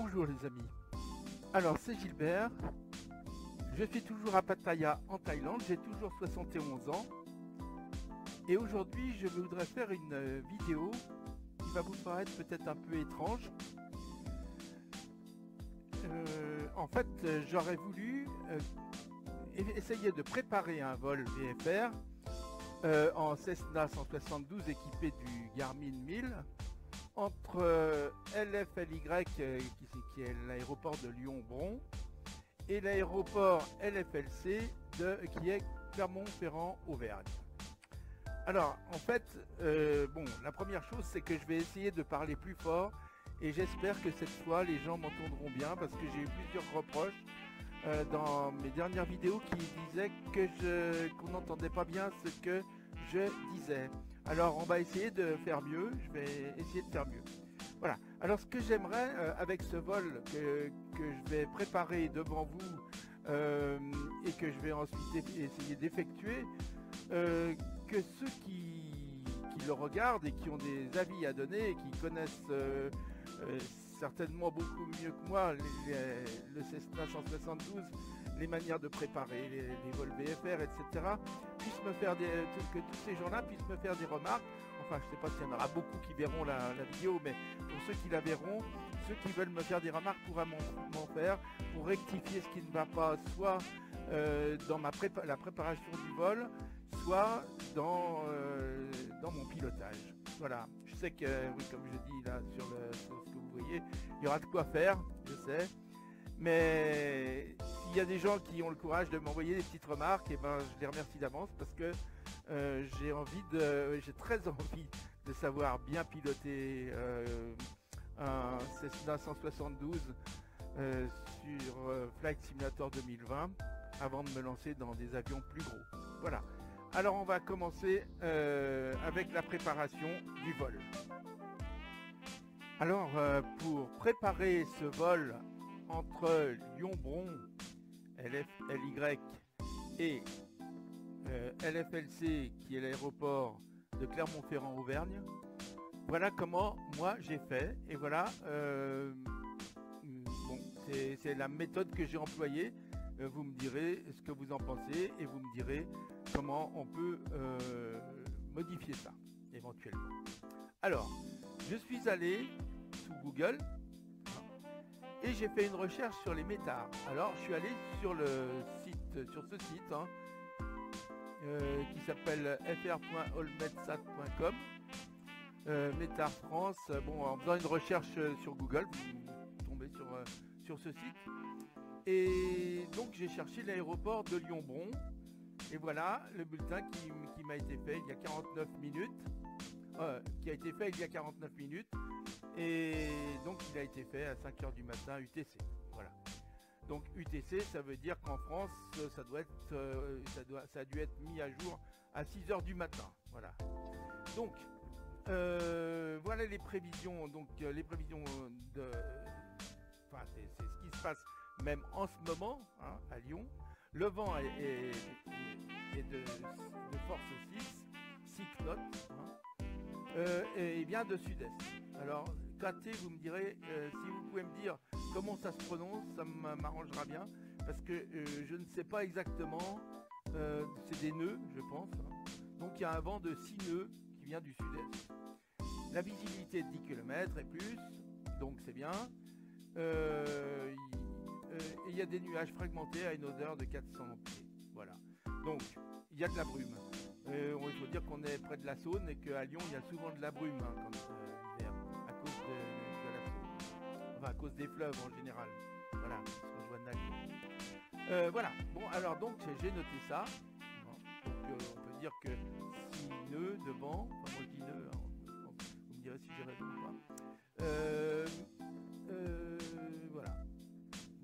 Bonjour les amis. Alors c'est Gilbert. Je suis toujours à Pattaya en Thaïlande. J'ai toujours 71 ans. Et aujourd'hui je voudrais faire une vidéo qui va vous paraître peut-être un peu étrange. En fait j'aurais voulu essayer de préparer un vol VFR en Cessna 172 équipé du Garmin 1000 entre LFLY qui est l'aéroport de Lyon-Bron et l'aéroport LFLC qui est Clermont-Ferrand-Auvergne. Alors en fait bon, la première chose c'est que je vais essayer de parler plus fort et j'espère que cette fois les gens m'entendront bien parce que j'ai eu plusieurs reproches dans mes dernières vidéos qui disaient qu'on n'entendait pas bien ce que je disais. Alors on va essayer de faire mieux, je vais essayer de faire mieux. Voilà, alors ce que j'aimerais avec ce vol que je vais préparer devant vous et que je vais ensuite essayer d'effectuer, que ceux qui le regardent et qui ont des avis à donner et qui connaissent certainement beaucoup mieux que moi le Cessna 172, les manières de préparer les vols VFR, etc., puissent me faire que tous ces gens-là puissent me faire des remarques. Enfin, je ne sais pas s'il y en aura beaucoup qui verront la vidéo, mais pour ceux qui la verront, ceux qui veulent me faire des remarques pourront m'en faire pour rectifier ce qui ne va pas, soit dans la préparation du vol, soit dans mon pilotage. Voilà, je sais que, oui, comme je dis là sur ce que vous voyez, il y aura de quoi faire, je sais. Mais s'il y a des gens qui ont le courage de m'envoyer des petites remarques, et ben je les remercie d'avance parce que j'ai très envie de savoir bien piloter un Cessna 172 sur Flight Simulator 2020 avant de me lancer dans des avions plus gros. Voilà. Alors on va commencer avec la préparation du vol. Alors pour préparer ce vol entre Lyon-Bron, LFLY et LFLC qui est l'aéroport de Clermont-Ferrand-Auvergne, voilà comment moi j'ai fait et voilà bon, c'est la méthode que j'ai employée. Vous me direz ce que vous en pensez et vous me direz comment on peut modifier ça éventuellement. Alors je suis allé sous Google et j'ai fait une recherche sur les métards. Alors je suis allé sur ce site qui s'appelle fr.olmetsat.com, Métard France. Bon, en faisant une recherche sur Google, vous tombez sur ce site. Et donc j'ai cherché l'aéroport de Lyon-Bron. Et voilà le bulletin qui m'a été fait il y a 49 minutes. Et donc il a été fait à 5h du matin UTC. Voilà. Donc UTC, ça veut dire qu'en France, ça a dû être mis à jour à 6h du matin. Voilà. Donc voilà les prévisions. Donc les prévisions enfin c'est ce qui se passe même en ce moment à Lyon. Le vent est de force 6 knots et bien de sud-est. Alors KT, vous me direz si vous pouvez me dire comment ça se prononce, ça m'arrangera bien parce que je ne sais pas exactement. C'est des nœuds, je pense. Donc il y a un vent de 6 nœuds qui vient du sud-est. La visibilité est de 10 km et plus, donc c'est bien. Il y a des nuages fragmentés à une hauteur de 400 pieds. Voilà. Donc il y a de la brume. Il faut dire qu'on est près de la Saône et qu'à Lyon il y a souvent de la brume quand l'hiver, à cause de la Saône. Enfin à cause des fleuves en général. Voilà, qui se rejoignent à Lyon. Voilà. Bon, alors donc j'ai noté ça. Donc on peut dire que 6 nœuds de vent. Enfin moi je dis nœuds. Vous me direz si j'ai raison ou pas. Voilà.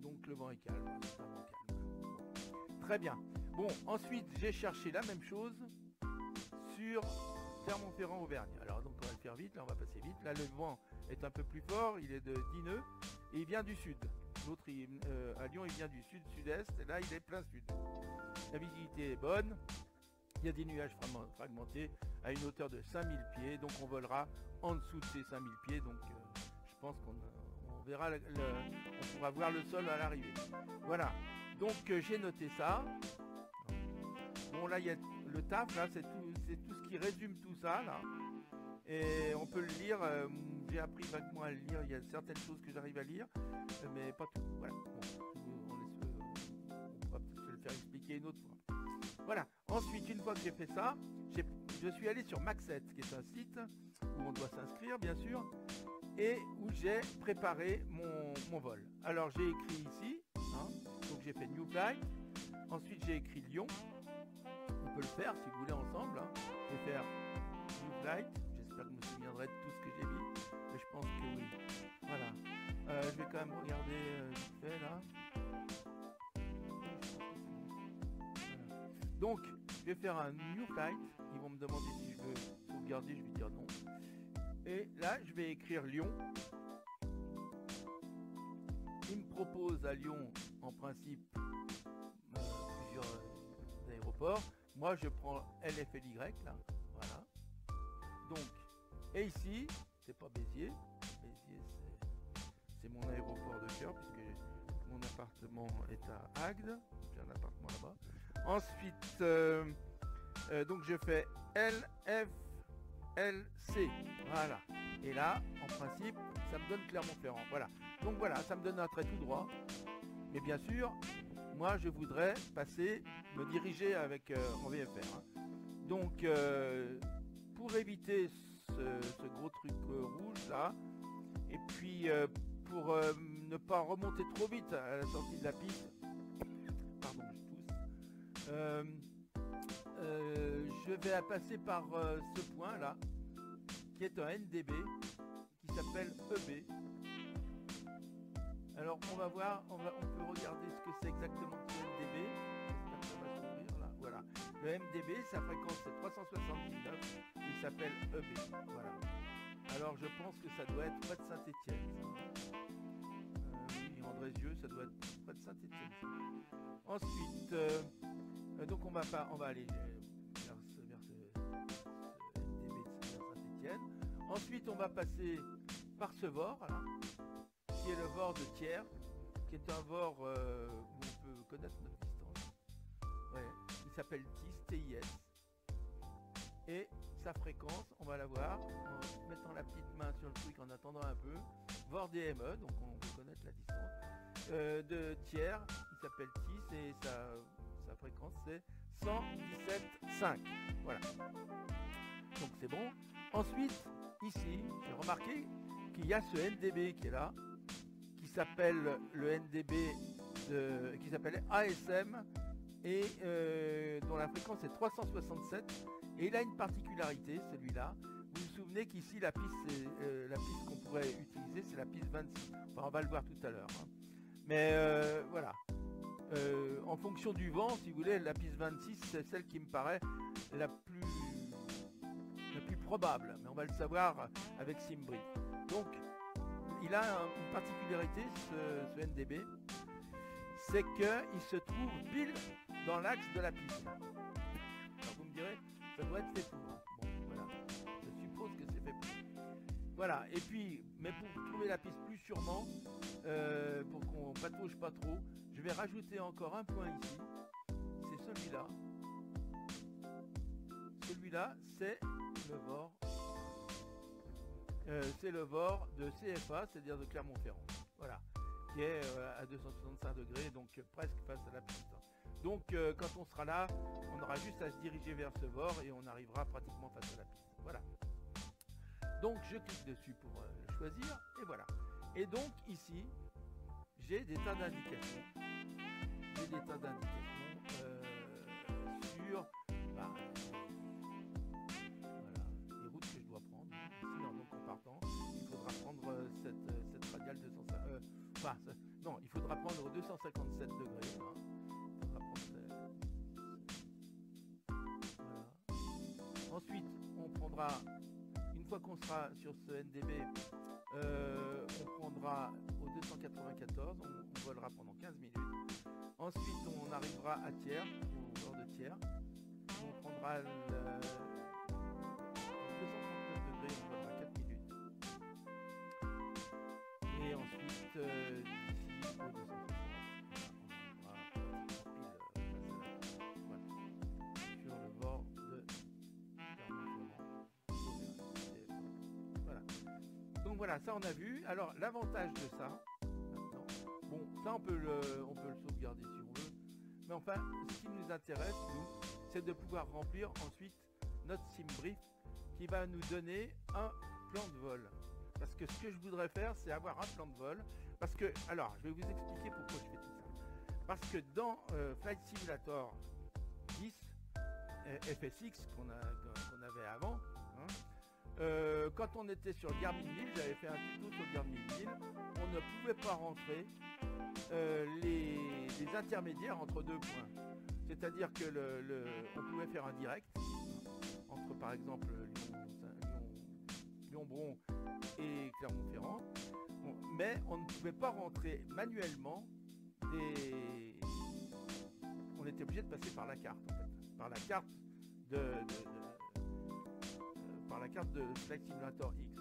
Donc le vent est calme. C'est un vent calme. Bon. Très bien. Bon, ensuite j'ai cherché la même chose sur Clermont-Ferrand-Auvergne. Alors donc on va le faire vite, là on va passer vite. Là le vent est un peu plus fort, il est de 10 nœuds et il vient du sud. L'autre à Lyon il vient du sud-sud-est et là il est plein sud. La visibilité est bonne, il y a des nuages fragmentés à une hauteur de 5000 pieds, donc on volera en dessous de ces 5000 pieds, donc je pense qu'on verra on pourra voir le sol à l'arrivée. Voilà, donc j'ai noté ça. Bon, là il y a le taf, là c'est tout ce qui résume tout ça là, et on peut le lire. J'ai appris vaguement à le lire, il y a certaines choses que j'arrive à lire, mais pas tout. Voilà, bon, on pourra peut-être se le faire expliquer une autre fois. Voilà, ensuite une fois que j'ai fait ça, je suis allé sur Maxet, qui est un site où on doit s'inscrire bien sûr, et où j'ai préparé mon vol. Alors j'ai écrit ici, hein, donc j'ai fait New Flight, ensuite j'ai écrit Lyon. On peut le faire si vous voulez ensemble, hein. Je vais faire New Flight, j'espère que je me souviendrai de tout ce que j'ai mis, mais je pense que oui. Voilà, je vais quand même regarder vite fait là. Voilà. Donc je vais faire un New Flight, ils vont me demander si je veux sauvegarder, je vais dire non. Et là je vais écrire Lyon. Il me propose à Lyon en principe plusieurs aéroports. Moi je prends LFLY là, voilà. Donc, et ici, c'est pas Béziers. Béziers c'est mon aéroport de cœur puisque mon appartement est à Agde. J'ai un appartement là-bas. Ensuite, donc je fais LFLC, voilà. Et là, en principe, ça me donne Clermont-Ferrand, voilà. Donc voilà, ça me donne un trait tout droit. Mais bien sûr, moi je voudrais me diriger avec en VFR. Hein. Donc, pour éviter ce gros truc rouge là, et puis pour ne pas remonter trop vite à la sortie de la piste, pardon, je tousse, je vais passer par ce point là, qui est un NDB, qui s'appelle EB. Alors on va voir, on peut regarder ce que c'est exactement ce MDB. J'espère que ça va s'ouvrir là. Voilà. Le MDB, sa fréquence c'est 379. Il s'appelle EB. Voilà. Alors je pense que ça doit être près de Saint-Étienne. Oui, Andrézieux, ça doit être près de Saint-Étienne. Ensuite, donc on va aller vers ce MDB de Saint-Étienne. Ensuite, on va passer par ce VOR là, qui est le VOR de Thiers, qui est un VOR où on peut connaître notre distance. Ouais, il s'appelle TIS. Et sa fréquence, on va la voir en mettant la petite main sur le truc en attendant un peu. VOR DME, donc on peut connaître la distance. De Thiers, il s'appelle TIS et sa fréquence c'est 117,5. Voilà. Donc c'est bon. Ensuite, ici, j'ai remarqué qu'il y a ce NDB qui est là, qui s'appelle le NDB qui s'appelle ASM et dont la fréquence est 367. Et il a une particularité, celui-là. Vous vous souvenez qu'ici la piste qu'on pourrait utiliser, c'est la piste 26. Enfin, on va le voir tout à l'heure. Hein. Mais voilà. En fonction du vent, si vous voulez, la piste 26, c'est celle qui me paraît la plus probable, mais on va le savoir avec SimBrief. Donc, il a une particularité, ce NDB, c'est qu'il se trouve pile dans l'axe de la piste. Alors vous me direz, ça doit être fait pour. Bon, voilà, je suppose que c'est fait pour. Voilà, et puis, mais pour trouver la piste plus sûrement, pour qu'on patauge pas trop, je vais rajouter encore un point ici, c'est celui-là. Celui-là, c'est le VOR. C'est le VOR de CFA, c'est-à-dire de Clermont-Ferrand. Voilà, qui est à 265 degrés, donc presque face à la piste. Donc quand on sera là, on aura juste à se diriger vers ce VOR et on arrivera pratiquement face à la piste. Voilà. Donc je clique dessus pour le choisir, et voilà. Et donc ici, j'ai des tas d'indications. J'ai des tas d'indications sur... voilà, les routes que je dois prendre. Ici, donc en partant, il faudra prendre cette radiale 250. Non, il faudra prendre 257 degrés. Hein. Il faudra prendre voilà. Ensuite, on prendra, une fois qu'on sera sur ce NDB, on prendra au 294, on volera pendant 15 minutes. Ensuite, on arrivera à Thiers, au bord de Thiers. On prendra le 239 degrés, on volera 4 minutes. Et ensuite, d'ici au 260. Voilà, sur le bord de Clermont-Ferrand. Voilà. Donc voilà, ça on a vu. Alors l'avantage de ça, maintenant, bon, ça on peut le sauvegarder si on veut. Mais enfin, ce qui nous intéresse, nous, c'est de pouvoir remplir ensuite notre SimBrief qui va nous donner un plan de vol. Parce que ce que je voudrais faire, c'est avoir un plan de vol. Parce que, alors, je vais vous expliquer pourquoi je fais tout ça. Parce que dans Flight Simulator 10, FSX qu'on avait avant, hein, quand on était sur le Garmin 1000, j'avais fait un tuto sur le Garmin 1000, on ne pouvait pas rentrer les intermédiaires entre deux points. C'est-à-dire que on pouvait faire un direct entre par exemple Lyon-Bron et Clermont-Ferrand, mais on ne pouvait pas rentrer manuellement on était obligé de passer par la carte en fait, par la carte par la carte de Flight Simulator X.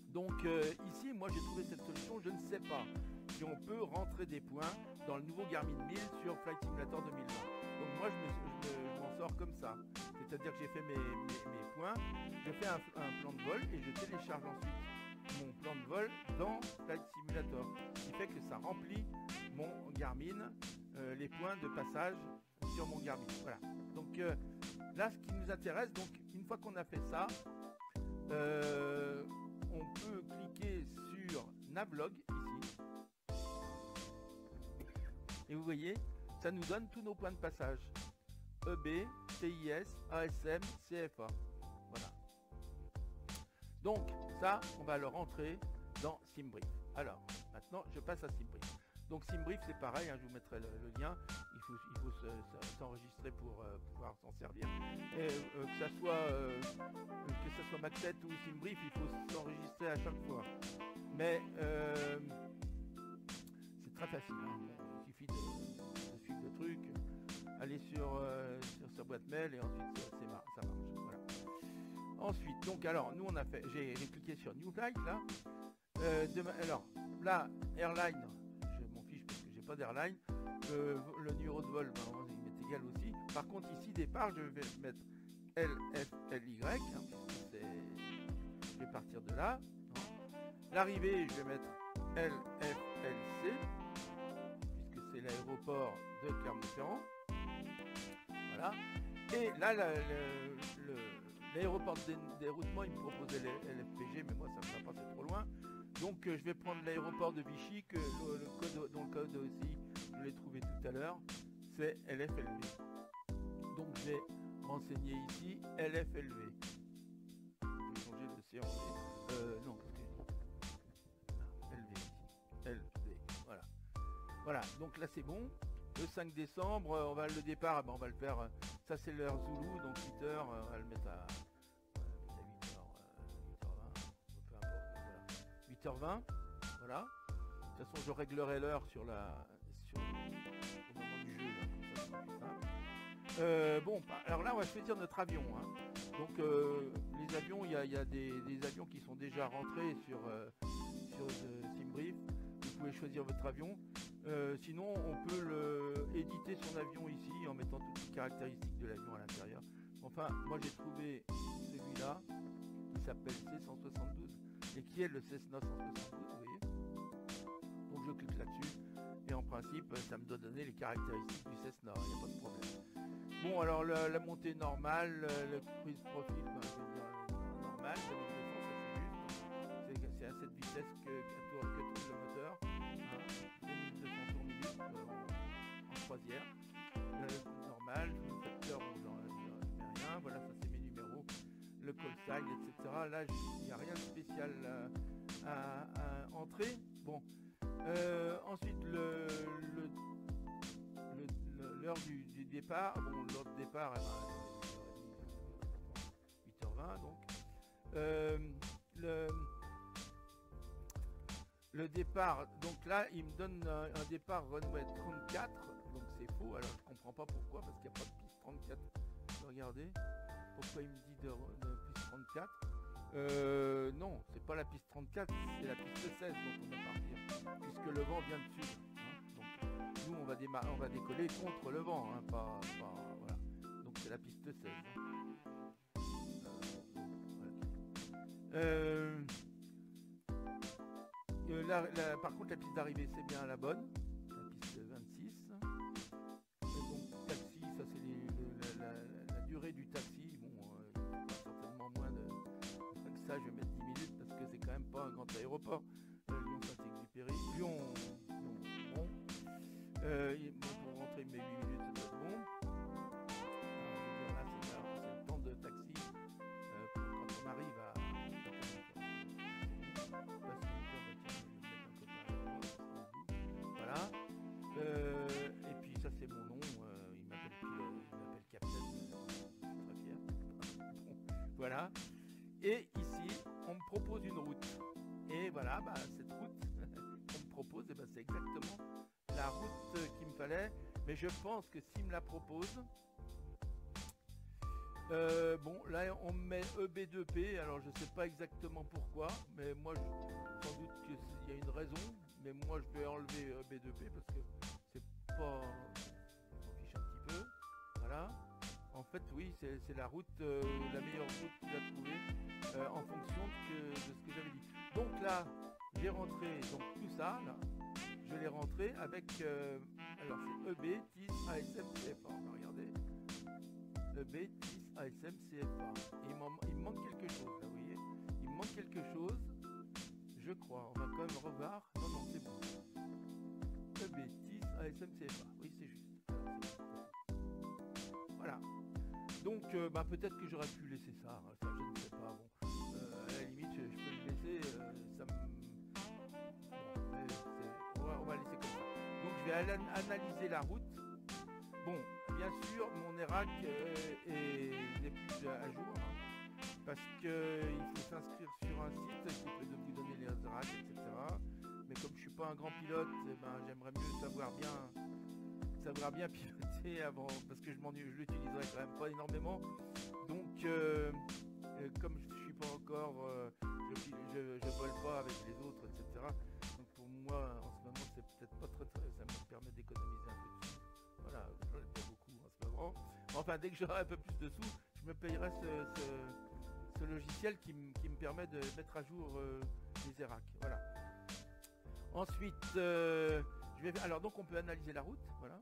Donc ici, moi j'ai trouvé cette solution, je ne sais pas si on peut rentrer des points dans le nouveau Garmin 1000 sur Flight Simulator 2020. Donc moi je m'en sors comme ça. C'est-à-dire que j'ai fait mes points, je fais un plan de vol et je télécharge ensuite mon plan de vol dans Flight Simulator. Ce qui fait que ça remplit mon Garmin, les points de passage sur mon Garmin. Voilà. Donc là ce qui nous intéresse, donc une fois qu'on a fait ça, on peut cliquer sur Navlog ici. Et vous voyez, ça nous donne tous nos points de passage. EB, CIS, ASM, CFA. Voilà. Donc, ça, on va le rentrer dans SimBrief. Alors, maintenant, je passe à SimBrief. Donc, SimBrief, c'est pareil, hein, je vous mettrai le lien. Il faut s'enregistrer pour pouvoir s'en servir. Et que ça soit Mac7 ou SimBrief, il faut s'enregistrer à chaque fois. Mais c'est très facile. Hein. Il suffit de suivre le truc, aller sur sa boîte mail et ensuite ça marche. Voilà. Ensuite, donc alors nous on a fait, j'ai cliqué sur New Flight là. Alors là, Airline, je m'en fiche parce que j'ai pas d'airline. Le numéro de vol, ben, il m'est égal aussi. Par contre ici départ, je vais mettre LFLY. Hein, je vais partir de là. L'arrivée, je vais mettre LFLC puisque c'est l'aéroport de Clermont-Ferrand. Voilà. Et là, l'aéroport de déroutement, il me proposait l'FPG, mais moi, ça ne va pas, c'est trop loin. Donc, je vais prendre l'aéroport de Vichy, dont le code aussi, je l'ai trouvé tout à l'heure, c'est LFLV. Donc, je vais renseigner ici LFLV. Je vais changer de C en V. Non, qu'est-ce que je dis ? LV ici. LV, voilà. Voilà, donc là, c'est bon. Le 5 décembre, on va le départ, on va le faire, ça c'est l'heure Zulu, donc 8h, on va le mettre à 8h20, voilà. De toute façon, je réglerai l'heure au moment du jeu, là, comme ça sera plus simple. Bon, alors là, on va choisir notre avion. Hein. Donc, les avions, il y a des avions qui sont déjà rentrés sur SimBrief. Vous pouvez choisir votre avion. Sinon, on peut éditer son avion ici en mettant toutes les caractéristiques de l'avion à l'intérieur. Enfin, moi j'ai trouvé celui-là qui s'appelle C172 et qui est le Cessna 172, vous voyez. Donc je clique là-dessus et en principe, ça me doit donner les caractéristiques du Cessna, il n'y a pas de problème. Bon, alors la montée normale, le cruise profil, je vais dire normal, 2200, ça c'est juste. C'est à cette vitesse que tourne le moteur. 2200 tours minute en croisière. Normal, facteur, je mets rien. Voilà, ça c'est mes numéros. Le call sign, etc. Là, il n'y a rien de spécial à entrer. Bon. Ensuite, l'heure du départ. Bon, l'heure de départ, 8h20 donc. Le départ, donc là, il me donne un départ runway 34, donc c'est faux, alors je comprends pas pourquoi, parce qu'il n'y a pas de piste 34. Regardez, pourquoi il me dit de piste 34. Non, c'est pas la piste 34, c'est la piste 16 dont on va partir, puisque le vent vient du sud. Hein. Donc, nous, on va décoller contre le vent, hein, voilà. Donc, c'est la piste 16. Hein. Voilà. Par contre, la piste d'arrivée, c'est bien la bonne, la piste 26. Donc, taxi, ça c'est la durée du taxi. Bon, certainement moins de ça, je vais mettre 10 minutes parce que c'est quand même pas un grand aéroport. Lyon-Saint-Exupéry, Lyon, bon. Pour rentrer, il met 8 minutes, ça doit être bon. Là, c'est le temps de taxi quand on arrive à. Voilà. Et puis ça c'est mon nom, il m'appelle Captain, je suis très fier. Bon, voilà. Et ici, on me propose une route. Et voilà, bah, cette route qu'on me propose, bah, c'est exactement la route qu'il me fallait. Mais je pense que s'il me la propose, bon, là on me met EB2P, alors je sais pas exactement pourquoi, mais moi sans doute qu'il y a une raison, mais moi je vais enlever EB2P parce que c'est pas... On s'en fiche un petit peu, voilà. En fait oui, c'est la route, la meilleure route qu'il a trouvée en fonction de ce que j'avais dit. Donc là, j'ai rentré donc tout ça, là, je l'ai rentré avec, alors c'est EB, TIS, ASM, CFA, on va regarder. EB, TIS, ASM, CFA. Et il me manque quelque chose, là, vous voyez. Il me manque quelque chose, je crois. On va quand même revoir. Non, c'est bon. EB, TIS, ASM, CFA. Oui, c'est juste. Voilà. Donc, bah, peut-être que j'aurais pu laisser ça. Ça, je ne sais pas. Bon, à la limite, je peux le laisser. Ça me... Bon, on va laisser comme ça. Donc, je vais analyser la route. Bon, bien sûr, mon ERAC n'est plus à jour, hein, parce qu'il faut s'inscrire sur un site qui peut vous donner les ERAC, etc. Mais comme je ne suis pas un grand pilote, eh ben, j'aimerais mieux savoir bien piloter avant, parce que je l'utiliserai quand même pas énormément. Donc, comme je ne suis pas encore, je vole pas avec les autres, etc. Donc pour moi, en ce moment, c'est peut-être pas très, ça me permet d'économiser un peu de sous. Voilà, j'en ai pas beaucoup en ce moment. Enfin, dès que j'aurai un peu plus de sous, je me payerai ce logiciel qui me permet de mettre à jour les ERAC. Voilà. Ensuite, alors donc on peut analyser la route, voilà.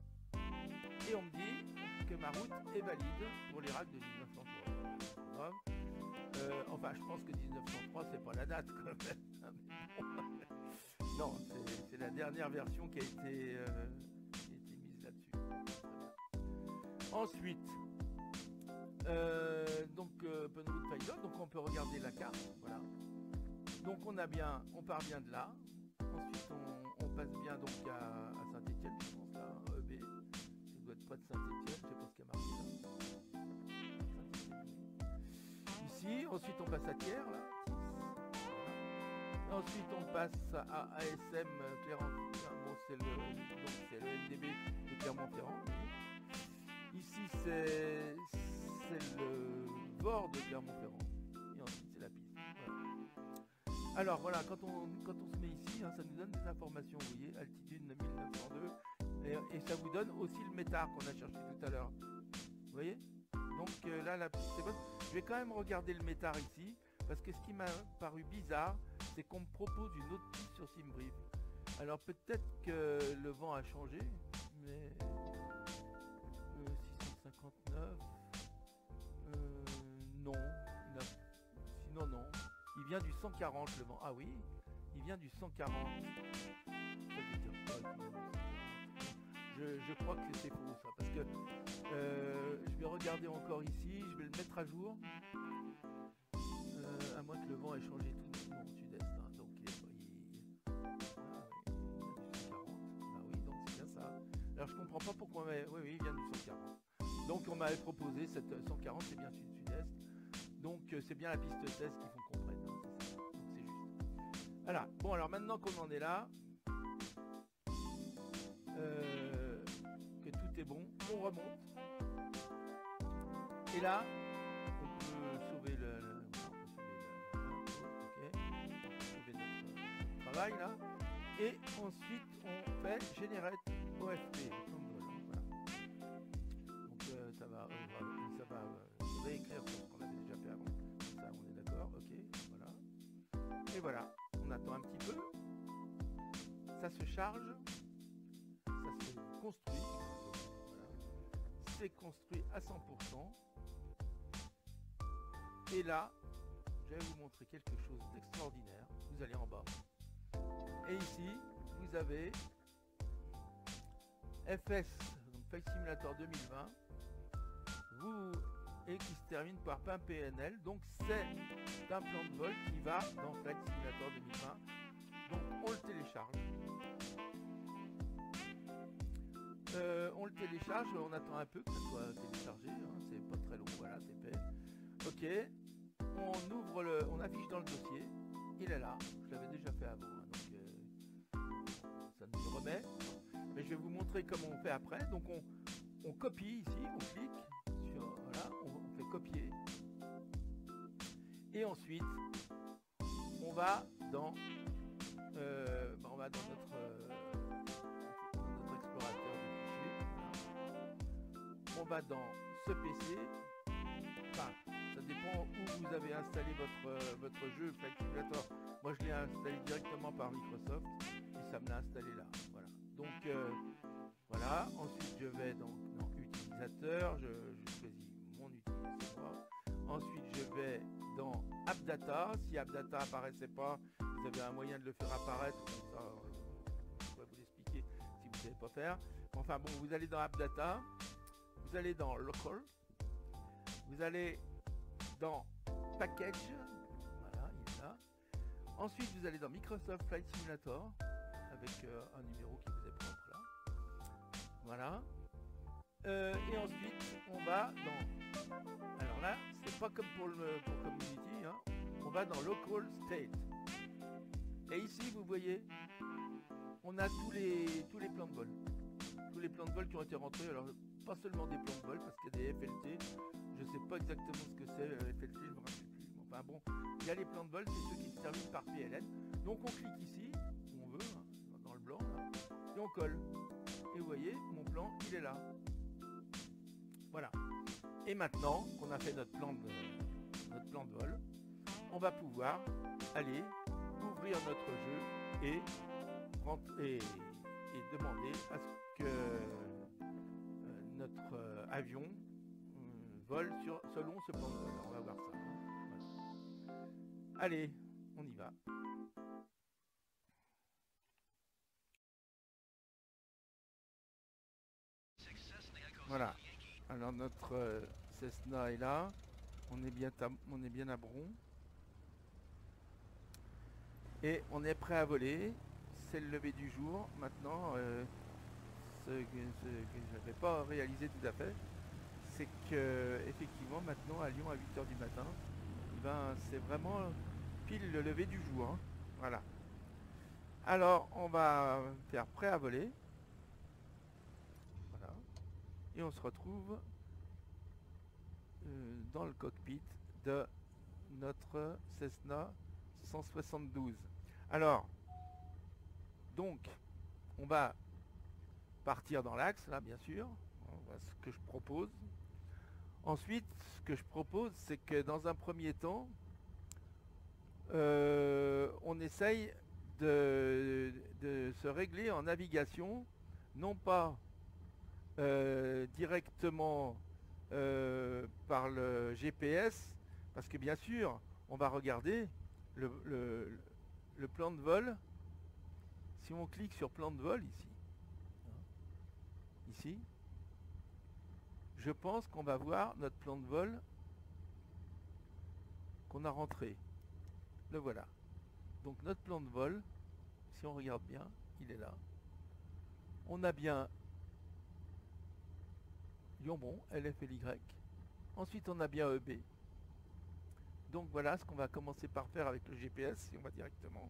Et on me dit que ma route est valide pour l'ERAC de 1903. Enfin, je pense que 1903, c'est pas la date quand même. Non, c'est la dernière version qui a été mise là-dessus. Ensuite, donc OpenRoute Pilot, donc on peut regarder la carte, voilà. Donc on part bien de là. Ensuite on passe bien donc à Saint-Étienne, je pense là, EB. Ça doit être près de Saint-Étienne, je sais pas ce qu'il y a marqué là. Ici, ensuite on passe à Thiers là. Ensuite on passe à ASM Clermont-Ferrand. Bon, c'est le NDB de Clermont-Ferrand. Ici c'est le bord de Clermont-Ferrand. Et ensuite c'est la piste. Voilà. Alors voilà, quand on se met ici, hein, ça nous donne des informations, vous voyez, altitude 1902. Et ça vous donne aussi le métard qu'on a cherché tout à l'heure. Vous voyez? Donc là la piste est bonne. Je vais quand même regarder le métard ici, parce que ce qui m'a paru bizarre, c'est qu'on me propose une autre piste sur Simbrief. Alors peut-être que le vent a changé, mais 659, non, sinon non. Il vient du 140 le vent. Ah oui, il vient du 140. Je crois que c'est faux ça, parce que je vais regarder encore ici, je vais le mettre à jour. À moins que le vent ait changé tout doucement au sud-est, hein, donc il est ah oui, donc c'est bien ça. Alors je comprends pas pourquoi, mais oui, il vient du 140. Donc on m'avait proposé cette 140, c'est bien sud-sud-est. Donc c'est bien la piste 16 qu'il faut qu'on prenne. Hein, c'est ça. Donc c'est juste. Voilà. Bon, alors maintenant qu'on en est là, que tout est bon, on remonte. Et là, on peut sauver travail là. Et ensuite on fait Generate OFP. Voilà. Donc ça va réécrire ce qu'on avait déjà fait avant. Ça on est d'accord, ok, voilà. Et voilà, on attend un petit peu. Ça se charge, ça se construit. Voilà. C'est construit à 100%. Et là, je vais vous montrer quelque chose d'extraordinaire. Vous allez en bas. Et ici, vous avez FS, donc Flight Simulator 2020, et qui se termine par PNL. Donc c'est un plan de vol qui va dans Flight Simulator 2020. Donc on le télécharge. On le télécharge, on attend un peu que ça soit téléchargé, hein, c'est pas très long, voilà, c'est fait. Ok, on affiche dans le dossier, il est là, je l'avais déjà fait avant, hein, donc ça nous le remet. Mais je vais vous montrer comment on fait après. Donc on copie ici, on clique sur, voilà, on fait copier. Et ensuite, on va dans notre explorateur de fichiers. On va dans ce PC. Enfin, ça dépend où vous avez installé votre jeu Flight Simulator. Moi, je l'ai installé directement par Microsoft et ça me l'a installé là. Voilà. Donc voilà. Ensuite, je vais dans utilisateur. Je choisis mon utilisateur. Ensuite, je vais dans AppData. Si AppData apparaissait pas, vous avez un moyen de le faire apparaître. Comme ça, je pourrais vous l'expliquer si vous ne savez pas faire. Enfin bon, vous allez dans AppData. Vous allez dans Local. Vous allez dans Package. Voilà, il est là. Ensuite, vous allez dans Microsoft Flight Simulator avec un numéro qui vous est propre là. Voilà. Et ensuite, on va dans... Alors là, c'est pas comme pour Community, hein. On va dans Local State. Et ici, vous voyez, on a tous les plans de vol. Tous les plans de vol qui ont été rentrés. Alors, pas seulement des plans de vol, parce qu'il y a des FLT. Je sais pas exactement ce que c'est, FLT, je me rappelle plus. Enfin bon, il y a les plans de vol, c'est ceux qui se terminent par PLN. Donc on clique ici, où on veut, hein, dans le blanc, là, et on colle. Et vous voyez, mon plan, il est là. Voilà. Et maintenant qu'on a fait notre plan de vol, on va pouvoir aller ouvrir notre jeu et demander à ce que notre avion vole selon ce plan de vol. On va voir ça. Voilà. Allez, on y va. Voilà. Alors notre Cessna est là. On est bien à Bron. Et on est prêt à voler. C'est le lever du jour. Maintenant, ce que je n'avais pas réalisé tout à fait, c'est que effectivement maintenant à Lyon à 8 h du matin, c'est vraiment pile le lever du jour. Hein. Voilà. Alors on va faire prêt à voler. Voilà. Et on se retrouve dans le cockpit de notre Cessna 172. Alors, donc, on va partir dans l'axe, là, bien sûr. Voilà ce que je propose. Ensuite, ce que je propose, c'est que dans un premier temps, on essaye de se régler en navigation, non pas directement par le GPS, parce que bien sûr, on va regarder le plan de vol. Si on clique sur plan de vol ici, je pense qu'on va voir notre plan de vol qu'on a rentré. Le voilà. Donc notre plan de vol, si on regarde bien, il est là. On a bien Lyon-Bron, LFLY. Ensuite, on a bien EB. Donc voilà ce qu'on va commencer par faire avec le GPS, si on va directement.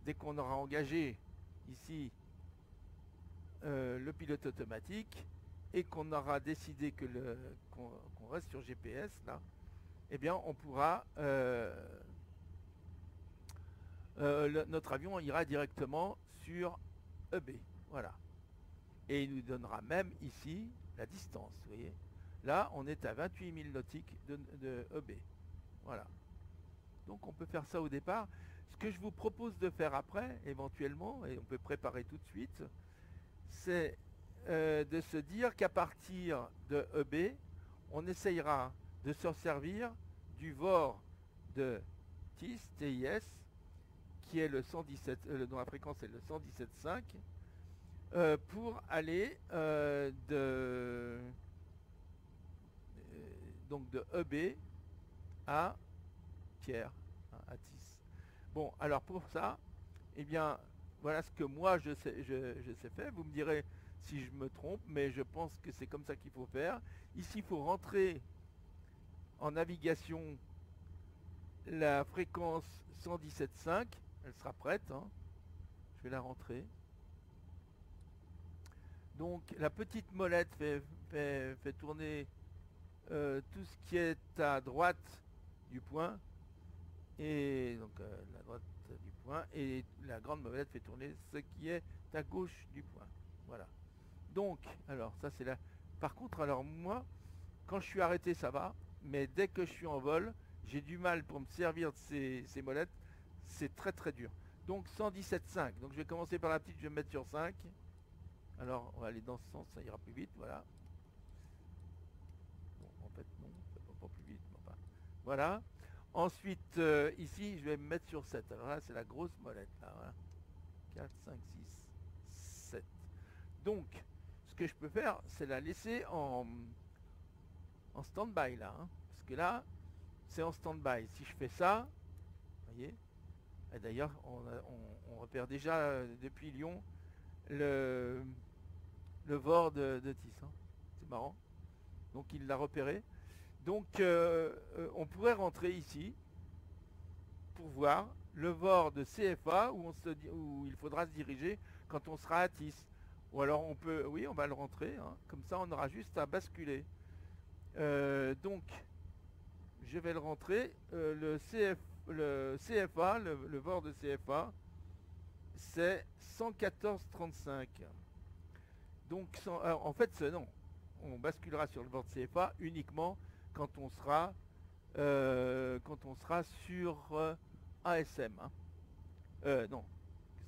Dès qu'on aura engagé ici le pilote automatique et qu'on aura décidé qu'on reste sur GPS là, eh bien on pourra notre avion ira directement sur EB. Voilà. Et il nous donnera même ici la distance, vous voyez. Là, on est à 28 000 nautiques de EB. Voilà. Donc on peut faire ça au départ. Ce que je vous propose de faire après, éventuellement, et on peut préparer tout de suite, c'est de se dire qu'à partir de EB, on essayera de se servir du VOR de TIS, TIS, qui est le 117, dont la fréquence est le 117.5, pour aller donc de EB à Pierre, hein, à TIS. Bon, alors pour ça, eh bien, voilà ce que moi je sais faire. Vous me direz si je me trompe, mais je pense que c'est comme ça qu'il faut faire. Ici, il faut rentrer en navigation la fréquence 117.5. Elle sera prête, hein. Je vais la rentrer. Donc la petite molette fait tourner tout ce qui est à droite du point. Et donc la droite du point. Et la grande molette fait tourner ce qui est à gauche du point. Voilà. Donc, alors ça c'est là. Par contre, alors moi, quand je suis arrêté, ça va. Mais dès que je suis en vol, j'ai du mal pour me servir de ces molettes. C'est très très dur. Donc 117.5. Donc je vais commencer par la petite, je vais me mettre sur 5. Alors on va aller dans ce sens, ça ira plus vite, voilà. Bon, en fait non, ça va pas plus vite, mais enfin. Voilà. Ensuite, ici, je vais me mettre sur 7. Alors là, c'est la grosse molette, là, voilà. 4, 5, 6, 7. Donc, ce que je peux faire, c'est la laisser en stand-by, là. Hein, parce que là, c'est en stand-by. Si je fais ça, vous voyez, et d'ailleurs, on repère déjà depuis Lyon le VOR de TIS. Hein. C'est marrant. Donc, il l'a repéré. Donc, on pourrait rentrer ici pour voir le VOR de CFA où il faudra se diriger quand on sera à TIS. Ou alors on peut, oui, on va le rentrer, hein, comme ça on aura juste à basculer. Donc, je vais le rentrer. Le CFA, le VOR de CFA, c'est 114,35. Donc, en fait, non. On basculera sur le VOR de CFA uniquement quand on sera sur ASM. Hein. Non,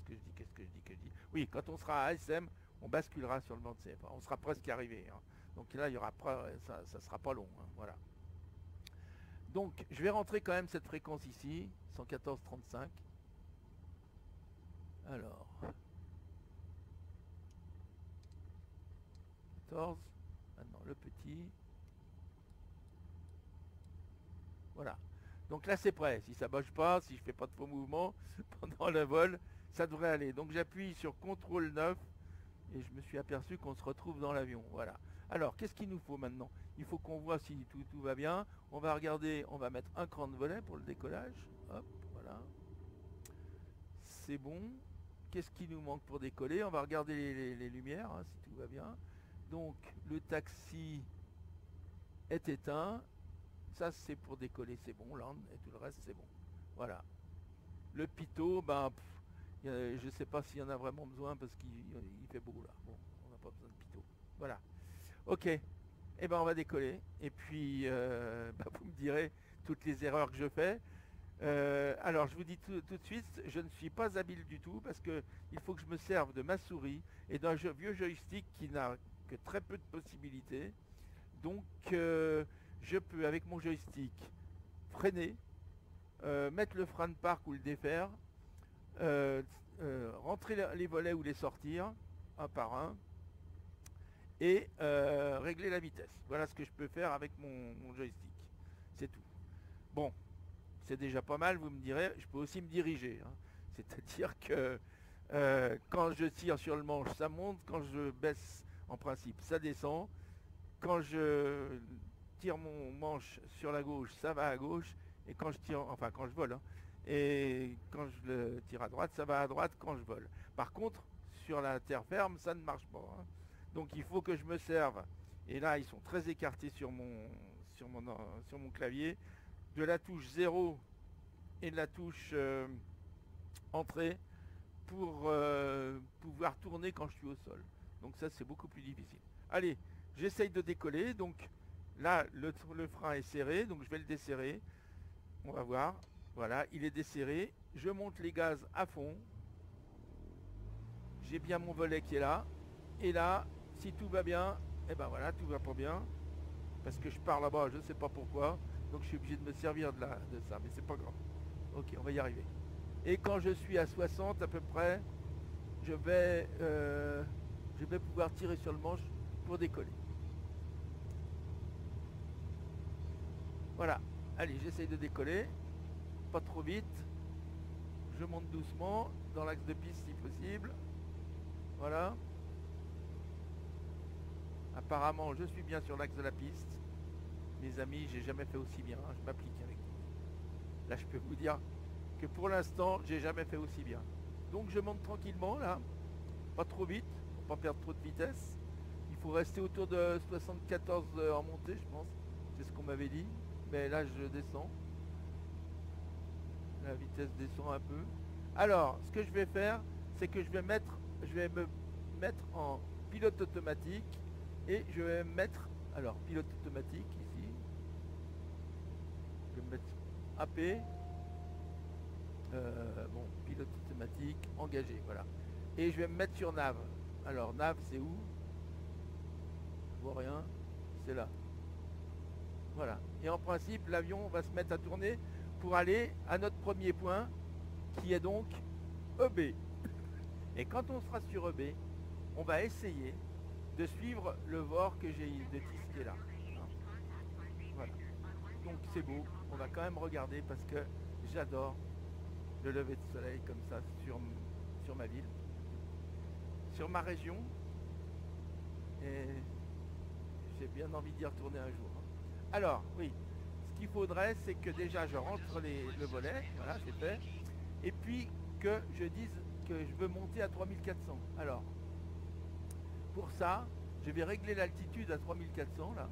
qu'est-ce que je dis Oui, quand on sera à ASM, on basculera sur le VOR de CFA. On sera presque arrivé. Hein. Donc là, il y aura ça sera pas long. Hein, voilà. Donc, je vais rentrer quand même cette fréquence ici, 114,35. Alors, 14. Maintenant, le petit. Voilà. Donc là, c'est prêt. Si ça bouge pas, si je fais pas de faux mouvements pendant le vol, ça devrait aller. Donc j'appuie sur CTRL 9 et je me suis aperçu qu'on se retrouve dans l'avion. Voilà. Alors, qu'est-ce qu'il nous faut maintenant? Il faut qu'on voit si tout va bien. On va regarder, on va mettre un cran de volet pour le décollage. Hop, voilà. C'est bon. Qu'est-ce qui nous manque pour décoller? On va regarder les lumières, hein, si tout va bien. Donc, le taxi est éteint. Ça, c'est pour décoller, c'est bon. Land et tout le reste, c'est bon. Voilà. Le pitot, ben, je sais pas s'il y en a vraiment besoin parce qu'il fait beau là. Bon, on n'a pas besoin de pitot. Voilà. Ok. Eh ben, on va décoller. Et puis, vous me direz toutes les erreurs que je fais. Alors, je vous dis tout de suite, je ne suis pas habile du tout parce que il faut que je me serve de ma souris et d'un vieux joystick qui n'a que très peu de possibilités. Donc, je peux, avec mon joystick, freiner, mettre le frein de parc ou le défaire, rentrer les volets ou les sortir, un par un, et régler la vitesse. Voilà ce que je peux faire avec mon joystick. C'est tout. Bon, c'est déjà pas mal, vous me direz, je peux aussi me diriger. Hein. C'est-à-dire que quand je tire sur le manche, ça monte, quand je baisse, en principe, ça descend. Quand je tire mon manche sur la gauche, ça va à gauche, et quand je tire, enfin quand je vole, hein, et quand je le tire à droite, ça va à droite quand je vole. Par contre, sur la terre ferme, ça ne marche pas. Hein. Donc il faut que je me serve, et là ils sont très écartés sur mon clavier, de la touche 0 et de la touche entrer pour pouvoir tourner quand je suis au sol. Donc ça c'est beaucoup plus difficile. Allez, j'essaye de décoller. Donc là le frein est serré, donc je vais le desserrer. On va voir. Voilà, il est desserré. Je monte les gaz à fond. J'ai bien mon volet qui est là. Et là, si tout va bien, et ben voilà, tout va pas bien. Parce que je pars là-bas, je ne sais pas pourquoi. Donc je suis obligé de me servir de ça, mais c'est pas grave. Ok, on va y arriver. Et quand je suis à 60 à peu près, je vais pouvoir tirer sur le manche pour décoller. Voilà. Allez, j'essaye de décoller. Pas trop vite. Je monte doucement dans l'axe de piste si possible. Voilà. Apparemment, je suis bien sur l'axe de la piste. Mes amis, j'ai jamais fait aussi bien. Je m'applique avec vous. Là, je peux vous dire que pour l'instant, j'ai jamais fait aussi bien. Donc, je monte tranquillement là. Pas trop vite, pour pas perdre trop de vitesse. Il faut rester autour de 74 en montée, je pense. C'est ce qu'on m'avait dit. Mais là, je descends. La vitesse descend un peu. Alors, ce que je vais faire, c'est que je vais me mettre en pilote automatique et je vais mettre, alors pilote automatique ici. Je vais me mettre AP. Bon, pilote automatique, engagé, voilà. Et je vais me mettre sur nav. Alors, nav, c'est où? Je vois rien. C'est là. Voilà. Et en principe, l'avion va se mettre à tourner pour aller à notre premier point, qui est donc EB. Et quand on sera sur EB, on va essayer de suivre le VOR que j'ai détisqué là. Voilà. Donc c'est beau. On va quand même regarder parce que j'adore le lever de soleil comme ça sur ma ville, sur ma région. Et j'ai bien envie d'y retourner un jour. Alors, oui, ce qu'il faudrait, c'est que déjà je rentre le volet, voilà, c'est fait. Et puis que je dise que je veux monter à 3400. Alors, pour ça, je vais régler l'altitude à 3400, là.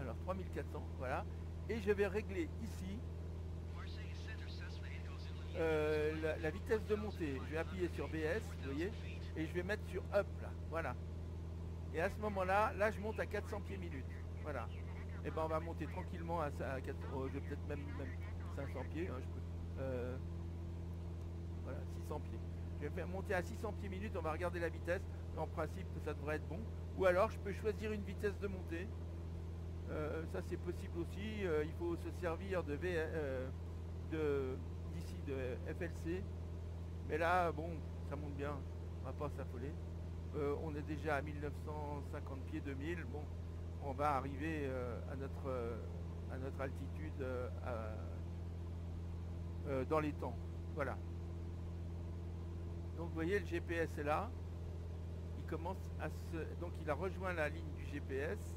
Alors, 3400, voilà. Et je vais régler ici la vitesse de montée. Je vais appuyer sur BS, vous voyez, et je vais mettre sur Up, là, voilà. Et à ce moment-là, là, je monte à 400 pieds minutes. Voilà. Et ben on va monter tranquillement à 400, je vais peut-être même 500 pieds. Hein, voilà, 600 pieds. Je vais faire monter à 600 pieds minutes, on va regarder la vitesse. En principe, ça devrait être bon. Ou alors, je peux choisir une vitesse de montée. Ça, c'est possible aussi. Il faut se servir d'ici de FLC. Mais là, bon, ça monte bien. On va pas s'affoler. On est déjà à 1950 pieds, 2000. Bon, on va arriver à notre altitude dans les temps. Voilà. Donc vous voyez, le GPS est là. Il commence à donc il a rejoint la ligne du GPS,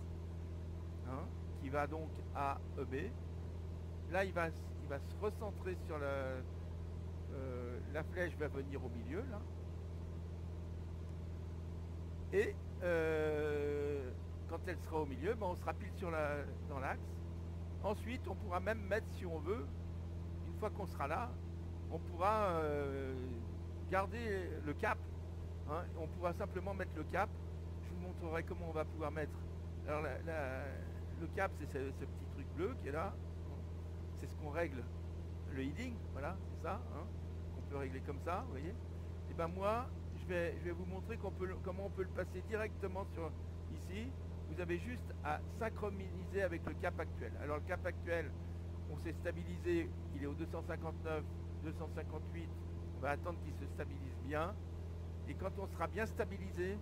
hein, qui va donc à EB. Là, il va se recentrer sur la flèche va venir au milieu là. Et quand elle sera au milieu, ben, on sera pile dans l'axe. Ensuite, on pourra même mettre, si on veut, une fois qu'on sera là, on pourra garder le cap. Hein, on pourra simplement mettre le cap. Je vous montrerai comment on va pouvoir mettre. Alors le cap, c'est ce petit truc bleu qui est là. C'est ce qu'on règle. Le heading, voilà, c'est ça. Hein, on peut régler comme ça, vous voyez. Et ben moi, je vais vous montrer comment on peut le passer directement sur ici. Vous avez juste à synchroniser avec le cap actuel. Alors le cap actuel, on s'est stabilisé, il est au 259, 258. On va attendre qu'il se stabilise bien. Et quand on sera bien stabilisé,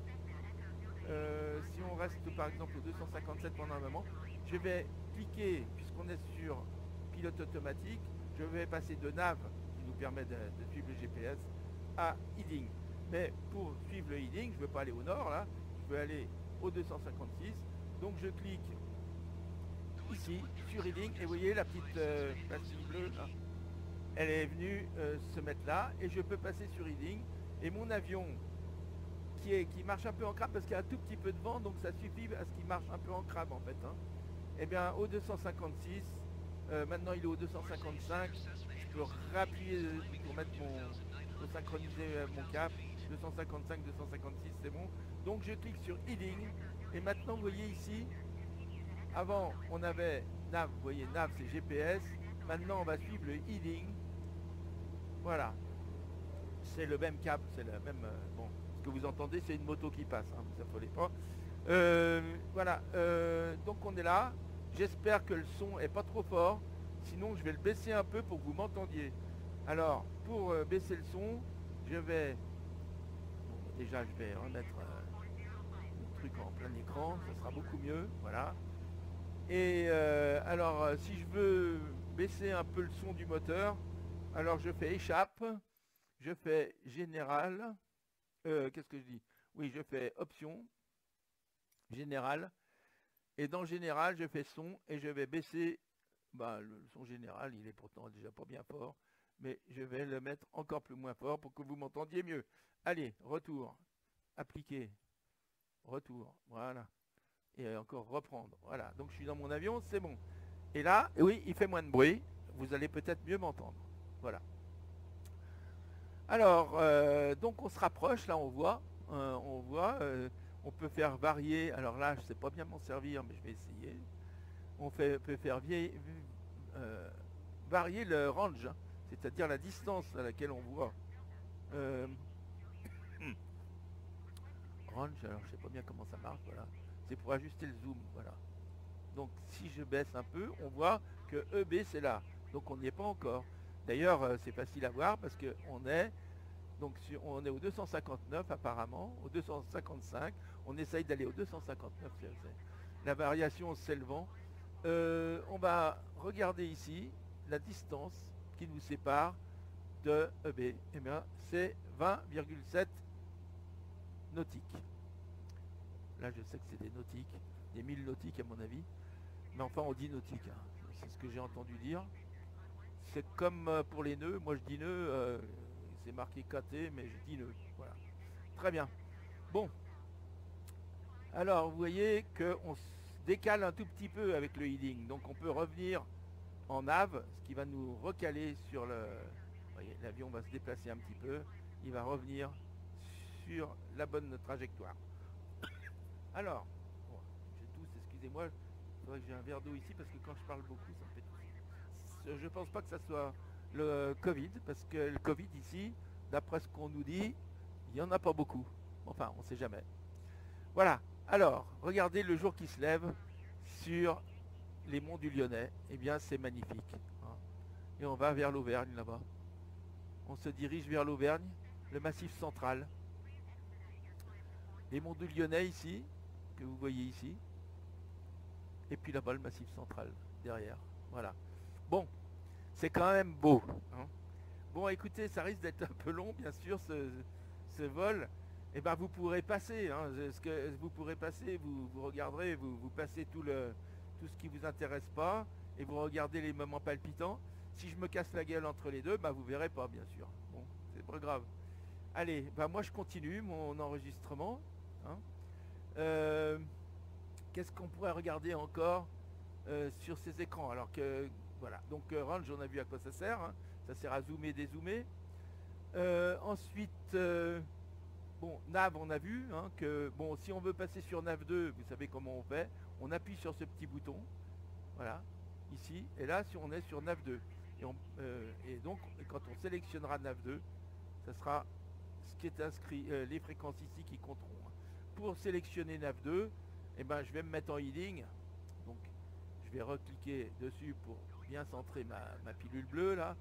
si on reste par exemple au 257 pendant un moment, je vais cliquer, puisqu'on est sur pilote automatique, je vais passer de nav, qui nous permet de suivre le GPS, à heading. Mais pour suivre le heading, je ne veux pas aller au nord là, je veux aller au 256. Donc je clique ici sur heading et vous voyez la petite pastille bleue là, elle est venue se mettre là et je peux passer sur heading et mon avion qui marche un peu en crabe parce qu'il y a un tout petit peu de vent, donc ça suffit à ce qu'il marche un peu en crabe en fait. Hein. Et bien au 256, maintenant il est au 255, je peux réappuyer pour mettre pour synchroniser mon cap. 255, 256, c'est bon. Donc je clique sur Heading. Et maintenant, vous voyez ici, avant on avait nav, vous voyez nav c'est GPS. Maintenant on va suivre le Heading. Voilà. C'est le même cap, c'est la même... bon, ce que vous entendez, c'est une moto qui passe, hein, vous affolez pas. Voilà, donc on est là. J'espère que le son est pas trop fort. Sinon, je vais le baisser un peu pour que vous m'entendiez. Alors, pour baisser le son, je vais... bon, déjà, je vais remettre le truc en plein écran. Ça sera beaucoup mieux, voilà. Et alors, si je veux baisser un peu le son du moteur, alors je fais échappe. Je fais général, qu'est-ce que je dis? Oui, je fais option, général, et dans général, je fais son, et je vais baisser, le son général, il est pourtant déjà pas bien fort, mais je vais le mettre encore plus moins fort pour que vous m'entendiez mieux. Allez, retour, appliquer, retour, voilà, et encore reprendre, voilà, donc je suis dans mon avion, c'est bon. Et là, oui, il fait moins de bruit, vous allez peut-être mieux m'entendre, voilà. Alors, donc on se rapproche, là on voit, on peut faire varier, alors là je sais pas bien m'en servir, mais je vais essayer. On peut faire varier le range, hein, c'est-à-dire la distance à laquelle on voit. Range, alors je sais pas bien comment ça marche, voilà. C'est pour ajuster le zoom, voilà. Donc si je baisse un peu, on voit que EB c'est là, donc on n'y est pas encore. D'ailleurs, c'est facile à voir parce que on est on est au 259 apparemment, au 255. On essaye d'aller au 259. La variation, c'est le vent. On va regarder ici la distance qui nous sépare de EB. Eh bien, c'est 20,7 nautiques. Là, je sais que c'est des nautiques, des 1000 nautiques à mon avis. Mais enfin, on dit nautique. Hein. C'est ce que j'ai entendu dire. C'est comme pour les nœuds. Moi, je dis nœud. C'est marqué KT, mais je dis nœud. Voilà. Très bien. Bon. Alors, vous voyez qu'on se décale un tout petit peu avec le heading. Donc, on peut revenir en nav, ce qui va nous recaler sur le... Vous voyez, l'avion va se déplacer un petit peu. Il va revenir sur la bonne trajectoire. Alors, bon, je tousse, excusez-moi. Il faudrait que j'ai un verre d'eau ici parce que quand je parle beaucoup, ça me fait tousser. Je pense pas que ça soit le Covid, parce que le Covid ici, d'après ce qu'on nous dit, il n'y en a pas beaucoup. Enfin, on ne sait jamais. Voilà. Alors, regardez le jour qui se lève sur les monts du Lyonnais. Eh bien, c'est magnifique. Hein. Et on va vers l'Auvergne, là-bas. On se dirige vers l'Auvergne, le massif central. Les monts du Lyonnais ici, que vous voyez ici. Et puis là-bas, le massif central, derrière. Voilà. Bon, c'est quand même beau. Hein. Bon, écoutez, ça risque d'être un peu long, bien sûr, ce vol. Eh bien, vous pourrez passer. Hein, ce que vous pourrez passer, vous regarderez, vous passez tout ce qui vous intéresse pas, et vous regardez les moments palpitants. Si je me casse la gueule entre les deux, vous verrez pas, bien sûr. Bon, c'est pas grave. Allez, moi je continue mon enregistrement. Hein. Qu'est-ce qu'on pourrait regarder encore sur ces écrans? Alors que voilà, donc range, on a vu à quoi ça sert. Hein. Ça sert à zoomer, dézoomer. Ensuite, bon, nav, on a vu hein, que bon, si on veut passer sur nav 2, vous savez comment on fait. On appuie sur ce petit bouton, voilà, ici, et là, si on est sur nav 2. Et donc, quand on sélectionnera nav 2, ça sera ce qui est inscrit, les fréquences ici qui compteront. Pour sélectionner nav 2, eh ben, je vais me mettre en heading. Donc, je vais recliquer dessus pour bien centrer ma pilule bleue là.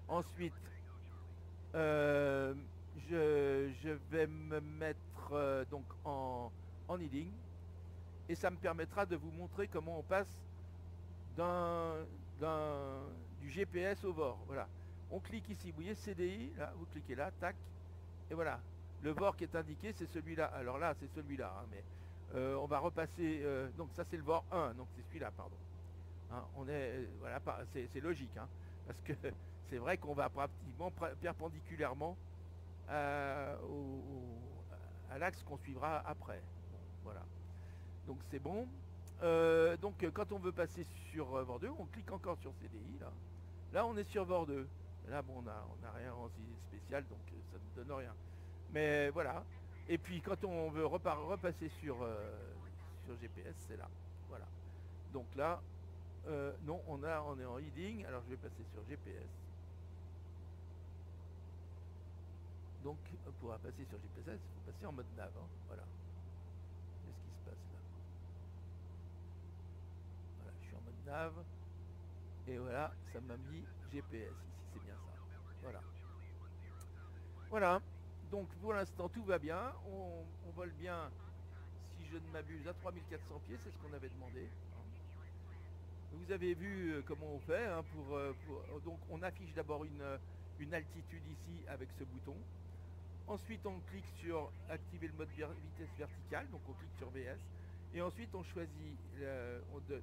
Ensuite, je vais me mettre donc en heading et ça me permettra de vous montrer comment on passe du GPS au VOR. Voilà. On clique ici, vous voyez CDI, là, vous cliquez là, tac, et voilà. Le VOR qui est indiqué, c'est celui-là. Alors là, c'est celui-là, hein, mais on va repasser. Donc ça, c'est le VOR 1, donc c'est celui-là, pardon. Hein, on est, voilà, c'est logique, hein, parce que c'est vrai qu'on va pratiquement perpendiculairement à l'axe qu'on suivra après. Bon, voilà. Donc c'est bon. Donc quand on veut passer sur VOR 2, on clique encore sur CDI. Là on est sur VOR 2. Là, bon, on a rien en spécial, donc ça ne donne rien. Mais voilà. Et puis quand on veut repasser sur GPS, c'est là. Voilà. Donc là, non, on est en heading. Alors je vais passer sur GPS. Donc pour passer sur GPS, il faut passer en mode nav. Hein. Voilà. Qu'est-ce qui se passe là? Voilà, je suis en mode nav. Et voilà, ça m'a mis GPS ici, c'est bien ça. Voilà. Voilà. Donc pour l'instant tout va bien. On vole bien, si je ne m'abuse, à 3400 pieds, c'est ce qu'on avait demandé. Vous avez vu comment on fait. Hein, donc on affiche d'abord une altitude ici avec ce bouton. Ensuite on clique sur activer le mode vitesse verticale, donc on clique sur VS. Et ensuite on choisit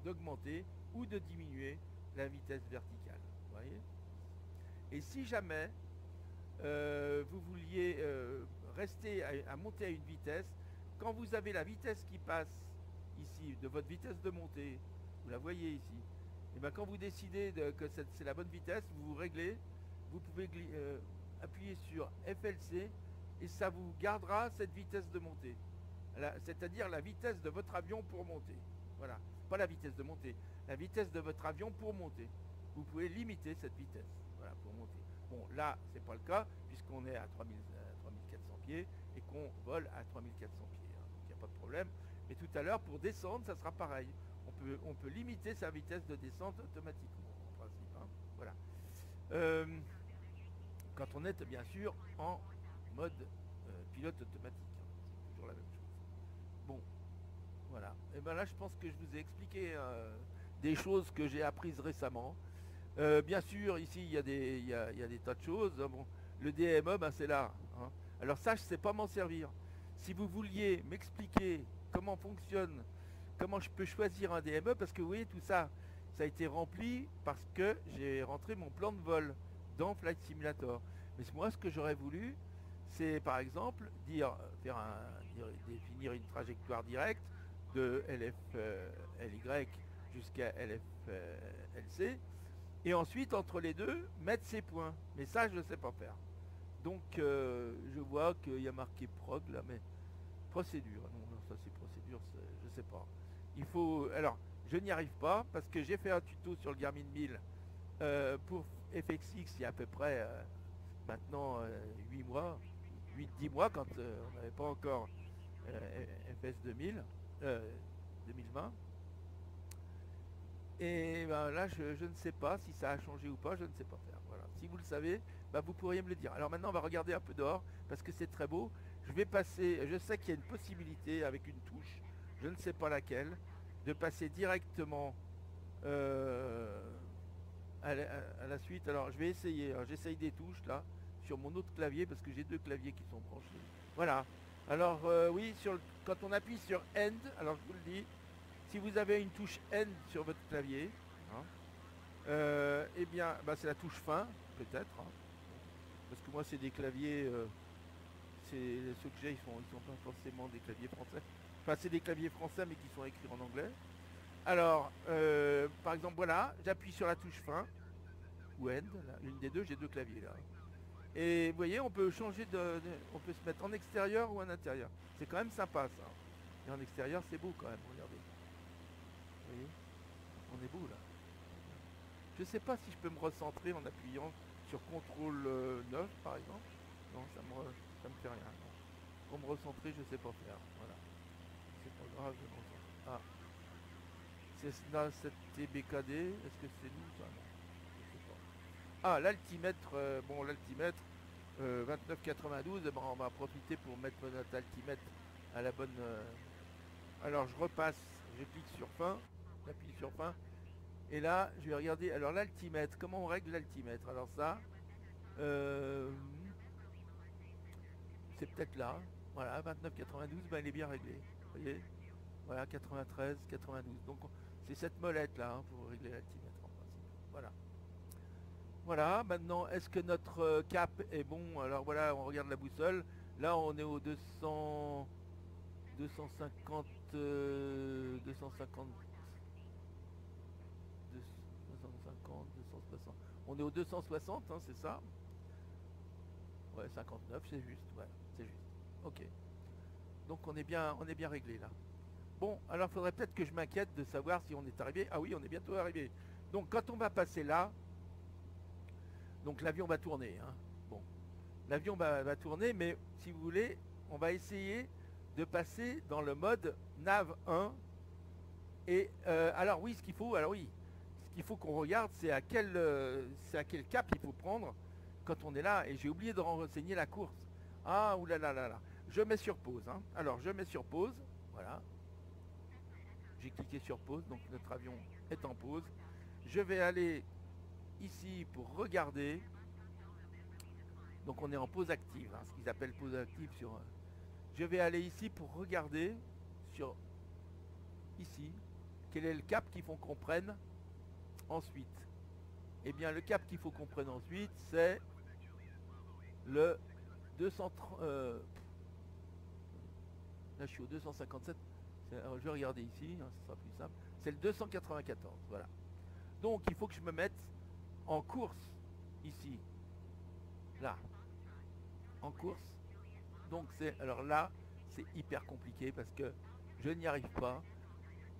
d'augmenter ou de diminuer la vitesse verticale. Vous voyez. Et si jamais vous vouliez rester à monter à une vitesse, quand vous avez la vitesse qui passe ici, de votre vitesse de montée, vous la voyez ici, et bien quand vous décidez que c'est la bonne vitesse, vous réglez, vous pouvez appuyer sur FLC et ça vous gardera cette vitesse de montée. C'est-à-dire la vitesse de votre avion pour monter. Voilà, pas la vitesse de montée, la vitesse de votre avion pour monter. Vous pouvez limiter cette vitesse, voilà, pour monter. Bon, là, c'est pas le cas, puisqu'on est à 3400 pieds et qu'on vole à 3400 pieds. Hein, donc il n'y a pas de problème. Mais tout à l'heure, pour descendre, ça sera pareil. On peut limiter sa vitesse de descente automatiquement, en principe. Hein, voilà. Quand on est, bien sûr, en mode pilote automatique. Hein, c'est toujours la même chose. Bon, voilà. Et bien là, je pense que je vous ai expliqué des choses que j'ai apprises récemment. Bien sûr, ici, il y a des tas de choses. Bon, le DME, ben, c'est là. Hein. Alors ça, je ne sais pas m'en servir. Si vous vouliez m'expliquer comment fonctionne, comment je peux choisir un DME, parce que vous voyez, tout ça, ça a été rempli parce que j'ai rentré mon plan de vol dans Flight Simulator. Mais moi, ce que j'aurais voulu, c'est par exemple définir une trajectoire directe de LY jusqu'à LC. Et ensuite, entre les deux, mettre ses points. Mais ça, je ne sais pas faire. Donc, je vois qu'il y a marqué prog là, mais procédure. Non, ça c'est procédure, je ne sais pas. Il faut. Alors, je n'y arrive pas parce que j'ai fait un tuto sur le Garmin 1000 pour FXX il y a à peu près maintenant 8 mois, 8-10 mois quand on n'avait pas encore FS 2000, 2020. Et ben là, je ne sais pas si ça a changé ou pas, je ne sais pas faire. Voilà. Si vous le savez, ben vous pourriez me le dire. Alors maintenant, on va regarder un peu dehors, parce que c'est très beau. Je vais passer, je sais qu'il y a une possibilité avec une touche, je ne sais pas laquelle, de passer directement à la suite. Alors je vais essayer, j'essaye des touches là, sur mon autre clavier, parce que j'ai deux claviers qui sont branchés. Voilà. Alors oui, quand on appuie sur End, alors je vous le dis, si vous avez une touche N sur votre clavier, hein, eh bien, bah, c'est la touche fin, peut-être. Hein, parce que moi, c'est des claviers, ceux que j'ai, ils sont pas forcément des claviers français. Enfin, c'est des claviers français, mais qui sont écrits en anglais. Alors, par exemple, voilà, j'appuie sur la touche fin, ou End, l'une des deux, j'ai deux claviers là. Et vous voyez, on peut changer on peut se mettre en extérieur ou en intérieur. C'est quand même sympa ça. Et en extérieur, c'est beau quand même, regardez. Vous voyez, on est beau là. Je sais pas si je peux me recentrer en appuyant sur CTRL 9 par exemple. Non, ça me fait rien. Non. Pour me recentrer, je sais pas faire. Voilà. C'est pas grave, je me recentre. Ah. Cessna 7TBKD, est-ce que c'est nous ça? Non. Je sais pas. Ah, l'altimètre, bon l'altimètre 2992, eh ben, on va profiter pour mettre notre altimètre à la bonne. Alors je repasse, je clique sur fin, j'appuie sur fin. Et là, je vais regarder. Alors l'altimètre, comment on règle l'altimètre? Alors ça, c'est peut-être là. Voilà, 29,92, ben, elle est bien réglée. Vous voyez? Voilà, 93, 92. Donc c'est cette molette là hein, pour régler l'altimètre en principe. Voilà. Voilà, maintenant, est-ce que notre cap est bon? Alors voilà, on regarde la boussole. Là, on est au 250, 250, 250, 260. On est au 260, hein, c'est ça? Ouais, 59, c'est juste, ouais, c'est juste. Ok. Donc on est bien réglé là. Bon, alors il faudrait peut-être que je m'inquiète de savoir si on est arrivé. Ah oui, on est bientôt arrivé. Donc quand on va passer là, donc l'avion va tourner, hein. Bon, l'avion va tourner, mais si vous voulez, on va essayer de passer dans le mode nav 1. Et alors oui, ce qu'il faut qu'on regarde, c'est à quel cap il faut prendre quand on est là. Et j'ai oublié de renseigner la course. Ah, oulala, là, là, là. Je mets sur pause, hein. Alors je mets sur pause, voilà. J'ai cliqué sur pause, donc notre avion est en pause. Je vais aller ici pour regarder. Donc on est en pause active, hein, ce qu'ils appellent pause active sur... Je vais aller ici pour regarder sur... Ici, quel est le cap qu'il faut qu'on prenne ensuite. Eh bien le cap qu'il faut qu'on prenne ensuite, c'est le 230... là je suis au 257. Alors, je vais regarder ici, hein, ce sera plus simple. C'est le 294, voilà. Donc il faut que je me mette en course ici. Là. En course. Donc c'est... Alors là, c'est hyper compliqué parce que je n'y arrive pas.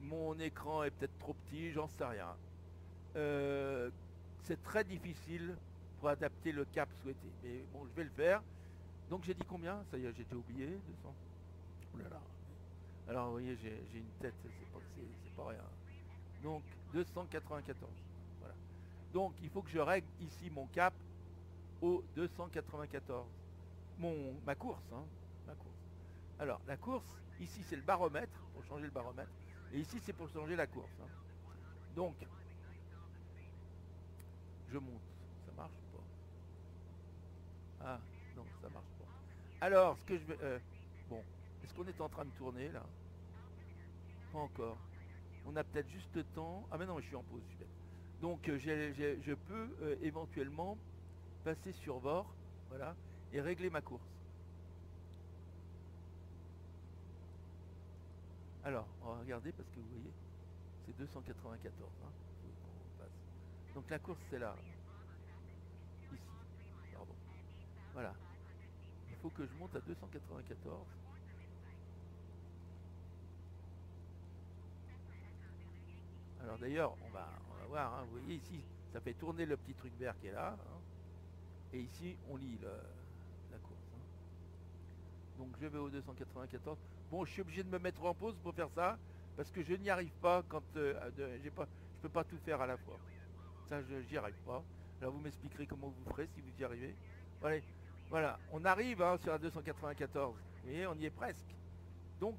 Mon écran est peut-être trop petit, j'en sais rien. C'est très difficile pour adapter le cap souhaité. Mais bon, je vais le faire. Donc j'ai dit combien? Ça y est, j'ai déjà oublié. 200. Ouh là là. Alors vous voyez, j'ai une tête, c'est pas rien. Donc 294. Voilà. Donc il faut que je règle ici mon cap au 294. Ma course, hein. Ma course. Alors la course, ici c'est le baromètre, pour changer le baromètre. Et ici c'est pour changer la course, hein. Donc je monte. Ça marche ou pas? Ah non, ça marche pas. Alors ce que je vais... bon, est-ce qu'on est en train de tourner là? Pas encore. On a peut-être juste le temps. Ah mais non, je suis en pause, je suis bête. Donc je peux éventuellement passer sur bord, voilà, et régler ma course. Alors, on va regarder parce que vous voyez, c'est 294. Hein, on passe. Donc la course c'est là. Ici. Pardon. Voilà. Il faut que je monte à 294. Alors d'ailleurs, on va voir, hein, vous voyez ici, ça fait tourner le petit truc vert qui est là. Hein, et ici, on lit la course. Hein. Donc je vais au 294. Bon, je suis obligé de me mettre en pause pour faire ça, parce que je n'y arrive pas quand je peux pas tout faire à la fois. Ça, j'y arrive pas. Alors vous m'expliquerez comment vous ferez si vous y arrivez. Allez, voilà, on arrive hein, sur la 294. Vous voyez, on y est presque. Donc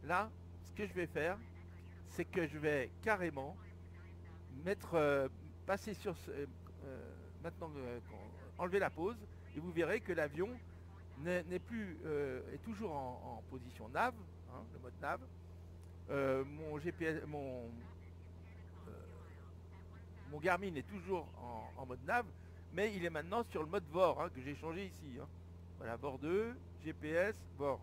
là, ce que je vais faire, c'est que je vais carrément mettre, passer sur maintenant enlever la pause et vous verrez que l'avion n'est plus est toujours en position nav, hein, le mode nav. Mon GPS, mon Garmin est toujours en mode nav, mais il est maintenant sur le mode VOR hein, que j'ai changé ici. Hein. Voilà, VOR 2, GPS, VOR.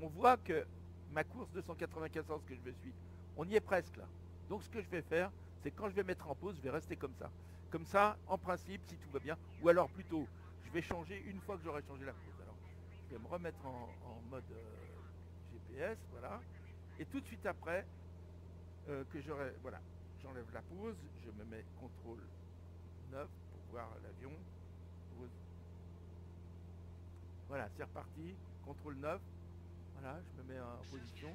On voit que ma course 294 que je vais suivre, on y est presque là. Donc ce que je vais faire, c'est quand je vais mettre en pause, je vais rester comme ça. Comme ça, en principe, si tout va bien, ou alors plutôt, je vais changer une fois que j'aurai changé la pause. Alors, je vais me remettre en mode GPS, voilà. Et tout de suite après, que j'aurai, voilà, j'enlève la pause, je me mets contrôle 9 pour voir l'avion. Voilà, c'est reparti, contrôle 9. Voilà, je me mets en position.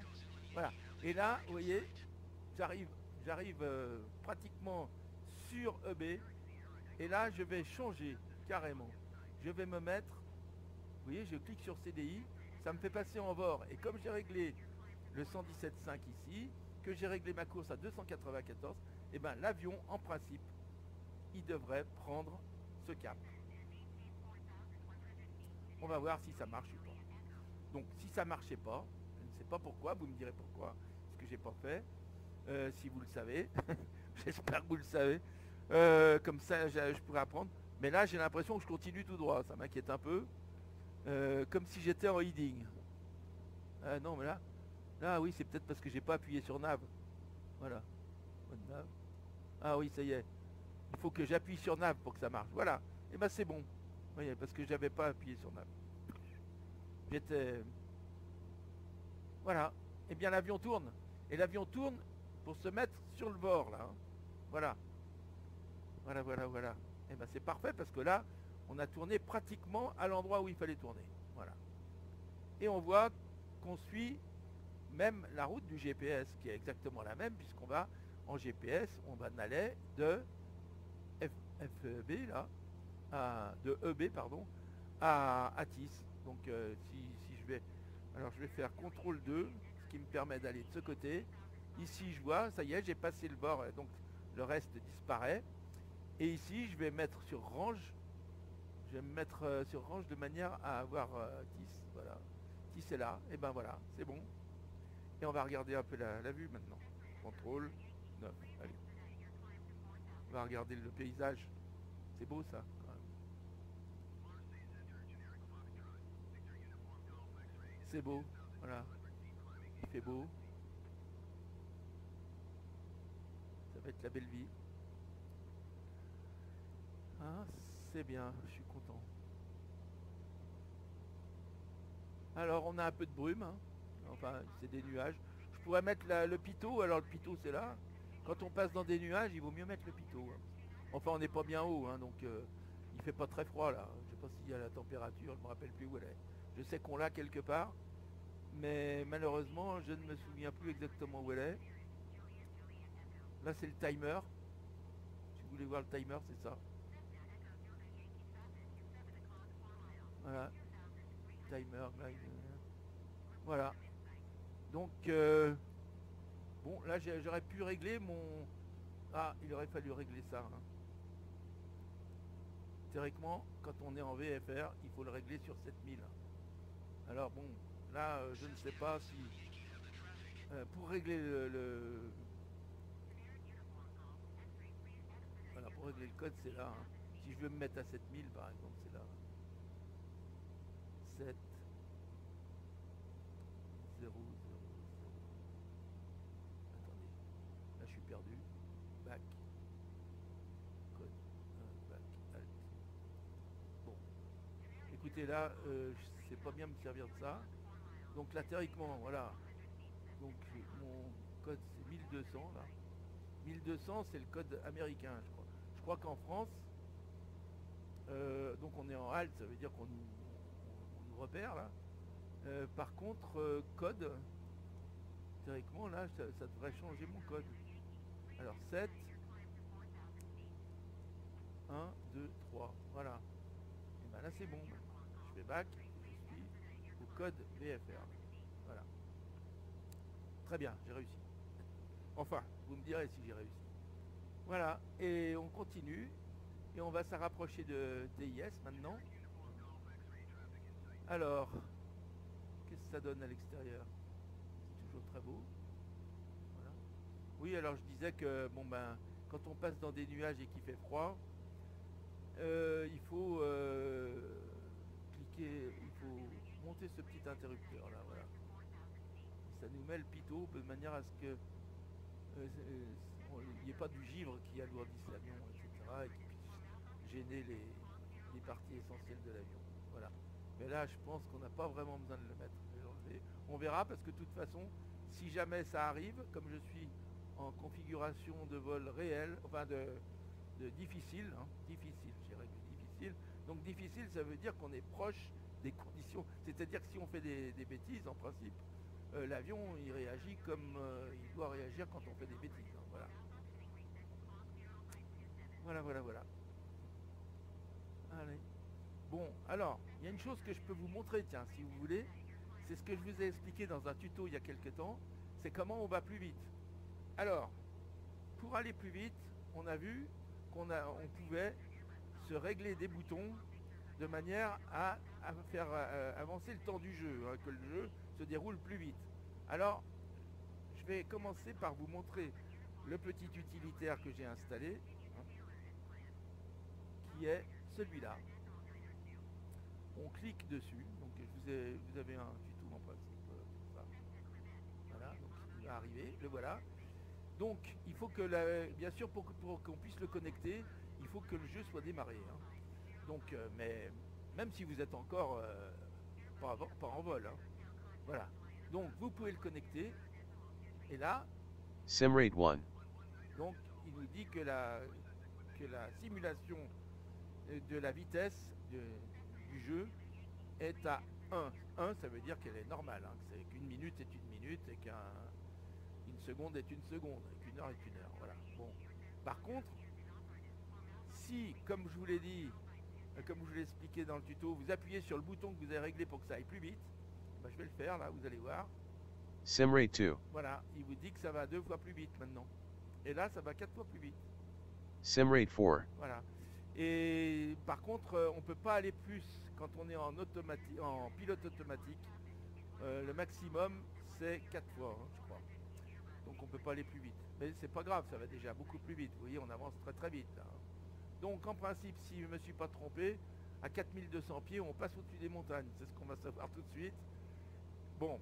Voilà. Et là, vous voyez, j'arrive pratiquement sur EB. Et là, je vais changer carrément. Je vais me mettre, vous voyez, je clique sur CDI. Ça me fait passer en VOR. Et comme j'ai réglé le 117.5 ici, que j'ai réglé ma course à 294, et bien l'avion, en principe, il devrait prendre ce cap. On va voir si ça marche ou pas. Donc si ça marchait pas, je ne sais pas pourquoi, vous me direz pourquoi, ce que j'ai pas fait, si vous le savez, j'espère que vous le savez, comme ça je pourrais apprendre, mais là j'ai l'impression que je continue tout droit, ça m'inquiète un peu, comme si j'étais en heading. Non mais là oui c'est peut-être parce que j'ai pas appuyé sur nav, voilà, mode nav, Ah oui, ça y est. Il faut que j'appuie sur nav pour que ça marche. Voilà. Et ben c'est bon. Vous voyez, parce que j'avais pas appuyé sur nav. J'étais... Voilà. Et bien l'avion tourne. Et l'avion tourne pour se mettre sur le bord là, hein. Voilà. Voilà, voilà, voilà. Et ben c'est parfait parce que là, on a tourné pratiquement à l'endroit où il fallait tourner. Voilà. Et on voit qu'on suit même la route du GPS, qui est exactement la même, puisqu'on va en GPS, on va aller de FEB là, de EB pardon, à TIS. Donc si je vais, alors je vais faire CTRL 2, ce qui me permet d'aller de ce côté. Ici je vois, ça y est, j'ai passé le bord, donc le reste disparaît. Et ici je vais mettre sur range, je vais me mettre sur range de manière à avoir TIS, voilà. TIS est là, et ben voilà, c'est bon. Et on va regarder un peu la vue maintenant. Contrôle 9, allez. On va regarder le paysage. C'est beau ça, quand même. C'est beau, voilà. Il fait beau. Ça va être la belle vie. Ah, c'est bien, je suis content. Alors, on a un peu de brume, hein. Enfin, c'est des nuages. Je pourrais mettre le pitot, alors le pitot c'est là. Quand on passe dans des nuages, il vaut mieux mettre le pitot, hein. Enfin, on n'est pas bien haut, hein, donc il fait pas très froid là. Je sais pas s'il y a la température, je me rappelle plus où elle est. Je sais qu'on l'a quelque part, mais malheureusement, je ne me souviens plus exactement où elle est. Là, c'est le timer. Si vous voulez voir le timer, c'est ça. Voilà. Timer. Voilà. Donc, bon, là, j'aurais pu régler mon... Ah, il aurait fallu régler ça, hein. Théoriquement, quand on est en VFR, il faut le régler sur 7000. Alors bon, là, je ne sais pas si... pour régler Voilà, pour régler le code, c'est là, hein. Si je veux me mettre à 7000, par exemple, c'est là. 7, 0, 0, 0. Attendez, là je suis perdu. Back, code, back, alt. Bon, écoutez, là, je sais pas bien me servir de ça. Donc là, théoriquement, voilà. Donc mon code, c'est 1200, là. 1200, c'est le code américain, je crois. Je crois qu'en France, donc on est en alt, ça veut dire qu'on nous repère, là. Par contre, code, théoriquement, là, ça devrait changer mon code. Alors, 7, 1, 2, 3, voilà. Et ben là, c'est bon. Je fais back, je suis au code VFR. Voilà. Très bien, j'ai réussi. Enfin, vous me direz si j'ai réussi. Voilà, et on continue. Et on va se rapprocher de TIS maintenant. Alors, qu'est-ce que ça donne à l'extérieur? C'est toujours très beau. Voilà. Oui, alors je disais que bon ben, quand on passe dans des nuages et qu'il fait froid, il faut cliquer, il faut monter ce petit interrupteur là, voilà. Et ça nous met le pitot de manière à ce que il n'y ait pas du givre qui alourdisse l'avion, etc. et qui puisse gêner les parties essentielles de l'avion. Voilà. Mais là, je pense qu'on n'a pas vraiment besoin de le mettre. Je vais l'enlever. On verra parce que de toute façon, si jamais ça arrive, comme je suis en configuration de vol réel, enfin de difficile, hein, difficile, j'ai réglé difficile. Donc difficile, ça veut dire qu'on est proche des conditions. C'est-à-dire que si on fait des bêtises, en principe, l'avion il réagit comme il doit réagir quand on fait des bêtises, hein, voilà. Voilà, voilà, voilà. Allez. Bon, alors, il y a une chose que je peux vous montrer, tiens, si vous voulez. C'est ce que je vous ai expliqué dans un tuto il y a quelques temps. C'est comment on va plus vite. Alors, pour aller plus vite, on a vu on pouvait se régler des boutons de manière à faire avancer le temps du jeu, hein, que le jeu se déroule plus vite. Alors, je vais commencer par vous montrer le petit utilitaire que j'ai installé, hein, qui est celui-là. On clique dessus, donc vous avez un tuto en principe pour ça. Voilà, donc il va arriver, le voilà. Donc il faut que, bien sûr, pour qu'on puisse le connecter, il faut que le jeu soit démarré. Hein. Donc, mais même si vous êtes encore pas en vol. Hein. Voilà. Donc vous pouvez le connecter. Et là, Simrate 1. donc il nous dit que la simulation de la vitesse du jeu est à 1. 1, ça veut dire qu'elle est normale. Hein. C'est qu'une minute est une minute et qu'une seconde est une seconde, et qu'une heure est une heure. Voilà. Bon. Par contre, si, comme je vous l'ai dit, comme je vous l'ai expliqué dans le tuto, vous appuyez sur le bouton que vous avez réglé pour que ça aille plus vite, ben, je vais le faire là, vous allez voir. Simrate 2. Voilà, il vous dit que ça va 2 fois plus vite maintenant. Et là, ça va 4 fois plus vite. Simrate 4. Voilà. Et par contre, on ne peut pas aller plus quand on est en pilote automatique. Le maximum, c'est 4 fois, hein, je crois. Donc on ne peut pas aller plus vite. Mais c'est pas grave, ça va déjà beaucoup plus vite. Vous voyez, on avance très très vite là. Donc en principe, si je ne me suis pas trompé, à 4200 pieds, on passe au-dessus des montagnes. C'est ce qu'on va savoir tout de suite. Bon,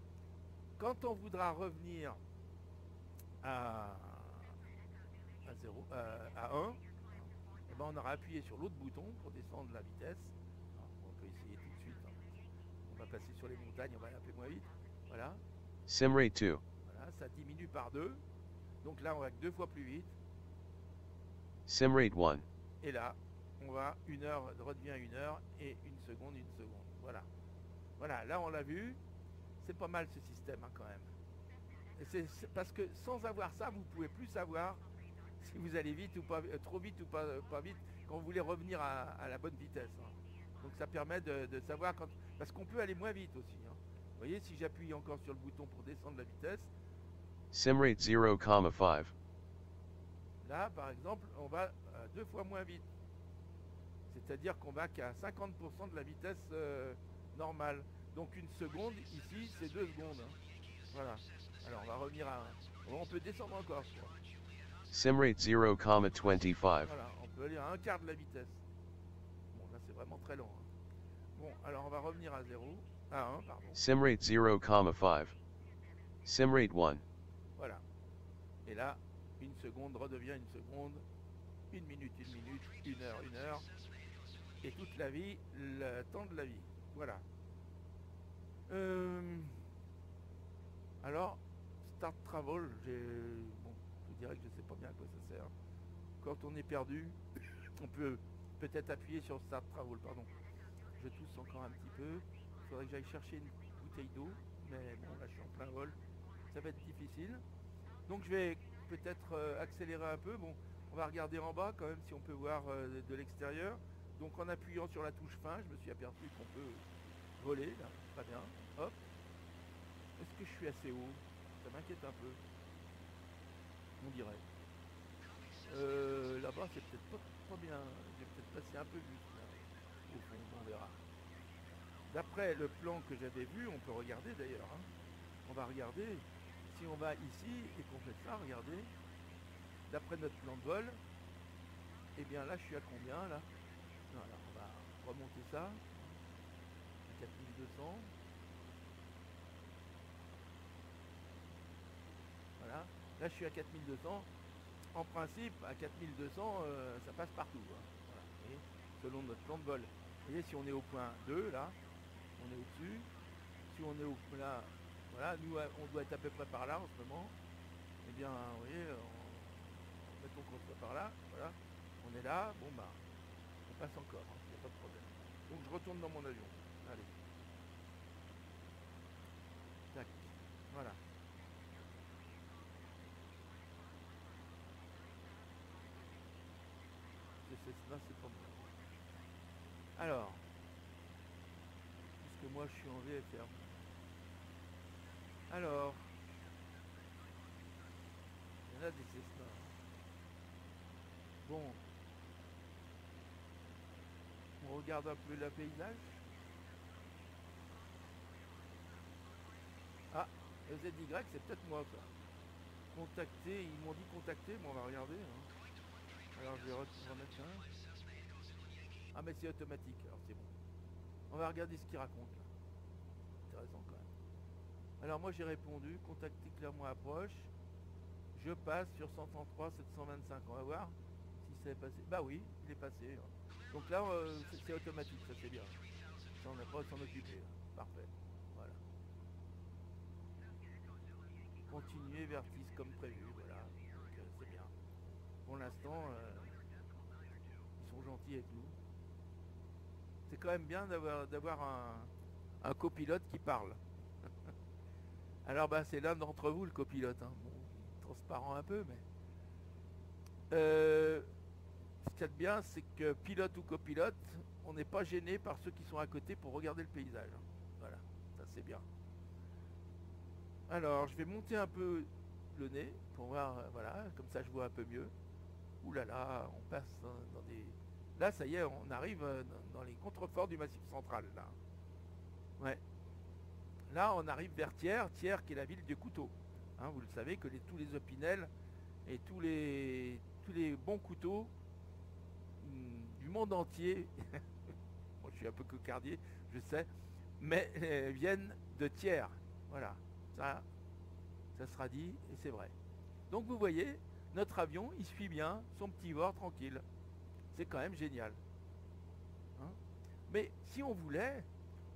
quand on voudra revenir à 1, eh ben, on aura appuyé sur l'autre bouton pour descendre la vitesse. Alors, on peut essayer tout de suite. Hein. On va passer sur les montagnes, on va aller un peu moins vite. Voilà. Simrate 2. Voilà, ça diminue par 2. Donc là, on va 2 fois plus vite. Simrate 1. Et là, on va 1 heure, redevient 1 heure et 1 seconde, 1 seconde. Voilà. Voilà, là on l'a vu. C'est pas mal ce système hein, quand même. Et c'est parce que sans avoir ça, vous pouvez plus savoir si vous allez vite ou pas, trop vite ou pas vite, quand vous voulez revenir à la bonne vitesse. Hein. Donc ça permet de savoir quand... Parce qu'on peut aller moins vite aussi. Hein. Vous voyez, si j'appuie encore sur le bouton pour descendre la vitesse. Simrate 0,5. Là, par exemple, on va 2 fois moins vite. C'est-à-dire qu'on va qu'à 50% de la vitesse normale. Donc 1 seconde, ici, c'est 2 secondes. Hein. Voilà. Alors on va revenir à... On peut descendre encore, je crois. Simrate 0,25. Voilà, on peut aller à 1/4 de la vitesse. Bon, là c'est vraiment très lent. Hein. Bon, alors on va revenir à 0. À 1, pardon. Simrate 0,5. Simrate 1. Voilà. Et là, 1 seconde redevient 1 seconde. 1 minute, 1 minute, 1 heure, 1 heure. Et toute la vie, le temps de la vie. Voilà. Alors, Start Travel, bon, je dirais que je ne sais pas bien à quoi ça sert. Quand on est perdu, on peut peut-être appuyer sur Start Travel, pardon. Je tousse encore un petit peu. Il faudrait que j'aille chercher une bouteille d'eau. Mais bon, là je suis en plein vol. Ça va être difficile. Donc je vais peut-être accélérer un peu. Bon, on va regarder en bas quand même si on peut voir de l'extérieur. Donc en appuyant sur la touche fin, je me suis aperçu qu'on peut voler, là, très bien. Hop. Est-ce que je suis assez haut? Ça m'inquiète un peu. On dirait. Là-bas, c'est peut-être pas bien. J'ai peut-être passé un peu vite, là. Au fond, on verra. D'après le plan que j'avais vu, on peut regarder d'ailleurs. Hein. On va regarder. Si on va ici et qu'on fait ça, regardez. D'après notre plan de vol, eh bien là, je suis à combien, là? Voilà, on va remonter ça. À 4200. Voilà. Là, je suis à 4200. En principe, à 4200, ça passe partout. Hein. Voilà. Et selon notre plan de vol. Vous voyez, si on est au point 2, là, on est au-dessus. Si on est au là, voilà, nous, on doit être à peu près par là en ce moment. Eh bien, vous voyez, mettons qu'on soit par là. Voilà. On est là. Bon, bah, on passe encore. Il n'y a pas de problème. Donc, je retourne dans mon avion. Allez. Tac. Voilà. Là, c'est pas bon. Alors, puisque moi je suis en VFR. Alors, il y en a des Cessna. Bon, on regarde un peu le paysage. Ah, ZY, c'est peut-être moi ça. Contacter, ils m'ont dit contacter, mais on va regarder. Hein. Alors je vais remettre ça. Ah mais c'est automatique, alors c'est bon. On va regarder ce qu'il raconte là. Intéressant quand même. Alors moi j'ai répondu, contacter Clermont Approche. je passe sur 133 725. On va voir si c'est passé. Bah oui, il est passé. Donc là, c'est automatique, ça c'est bien. Ça, on n'a pas à s'en occuper. Parfait. Voilà. Continuer vertice comme prévu. Voilà. Donc c'est bien. Pour l'instant, ils sont gentils avec nous. C'est quand même bien d'avoir un copilote qui parle. Alors bah c'est l'un d'entre vous le copilote. Hein. Bon, transparent un peu, mais ce qu'il y a de bien, c'est que pilote ou copilote, on n'est pas gêné par ceux qui sont à côté pour regarder le paysage. Voilà, ça c'est bien. Alors je vais monter un peu le nez pour voir, voilà, comme ça je vois un peu mieux. Ouh là là, on passe dans des... Là ça y est, on arrive dans les contreforts du Massif central, là. Ouais. Là on arrive vers Thiers, Thiers qui est la ville du couteau. Hein, vous le savez que tous les Opinel et tous les bons couteaux du monde entier, moi je suis un peu cocardier, je sais, mais viennent de Thiers. Voilà, ça sera dit et c'est vrai. Donc vous voyez, notre avion, il suit bien son petit bord tranquille. C'est quand même génial. Hein, mais si on voulait,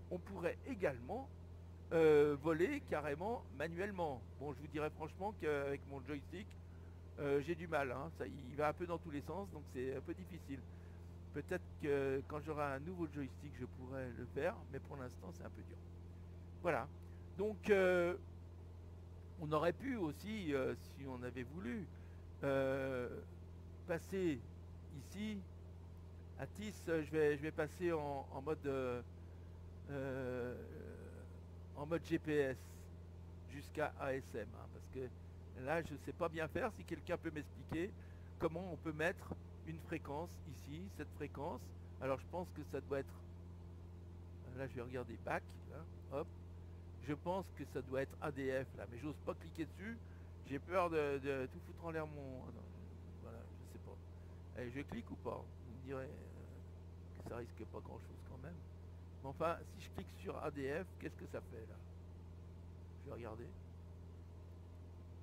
on pourrait également voler carrément manuellement. Bon, je vous dirais franchement qu'avec mon joystick, j'ai du mal. Hein, ça, il va un peu dans tous les sens, donc c'est un peu difficile. Peut-être que quand j'aurai un nouveau joystick, je pourrais le faire, mais pour l'instant, c'est un peu dur. Voilà. Donc, on aurait pu aussi, si on avait voulu, passer ici, à Tis, je vais passer en mode GPS jusqu'à ASM, hein, parce que là, je ne sais pas bien faire. Si quelqu'un peut m'expliquer comment on peut mettre une fréquence ici, cette fréquence. Alors je pense que ça doit être, là je vais regarder back, là, hop, je pense que ça doit être ADF là, mais j'ose pas cliquer dessus, j'ai peur de tout foutre en l'air mon, non, voilà, je sais pas. Allez, je clique ou pas? Vous me direz que ça risque pas grand chose quand même. Mais enfin, si je clique sur ADF, qu'est-ce que ça fait là? Je vais regarder.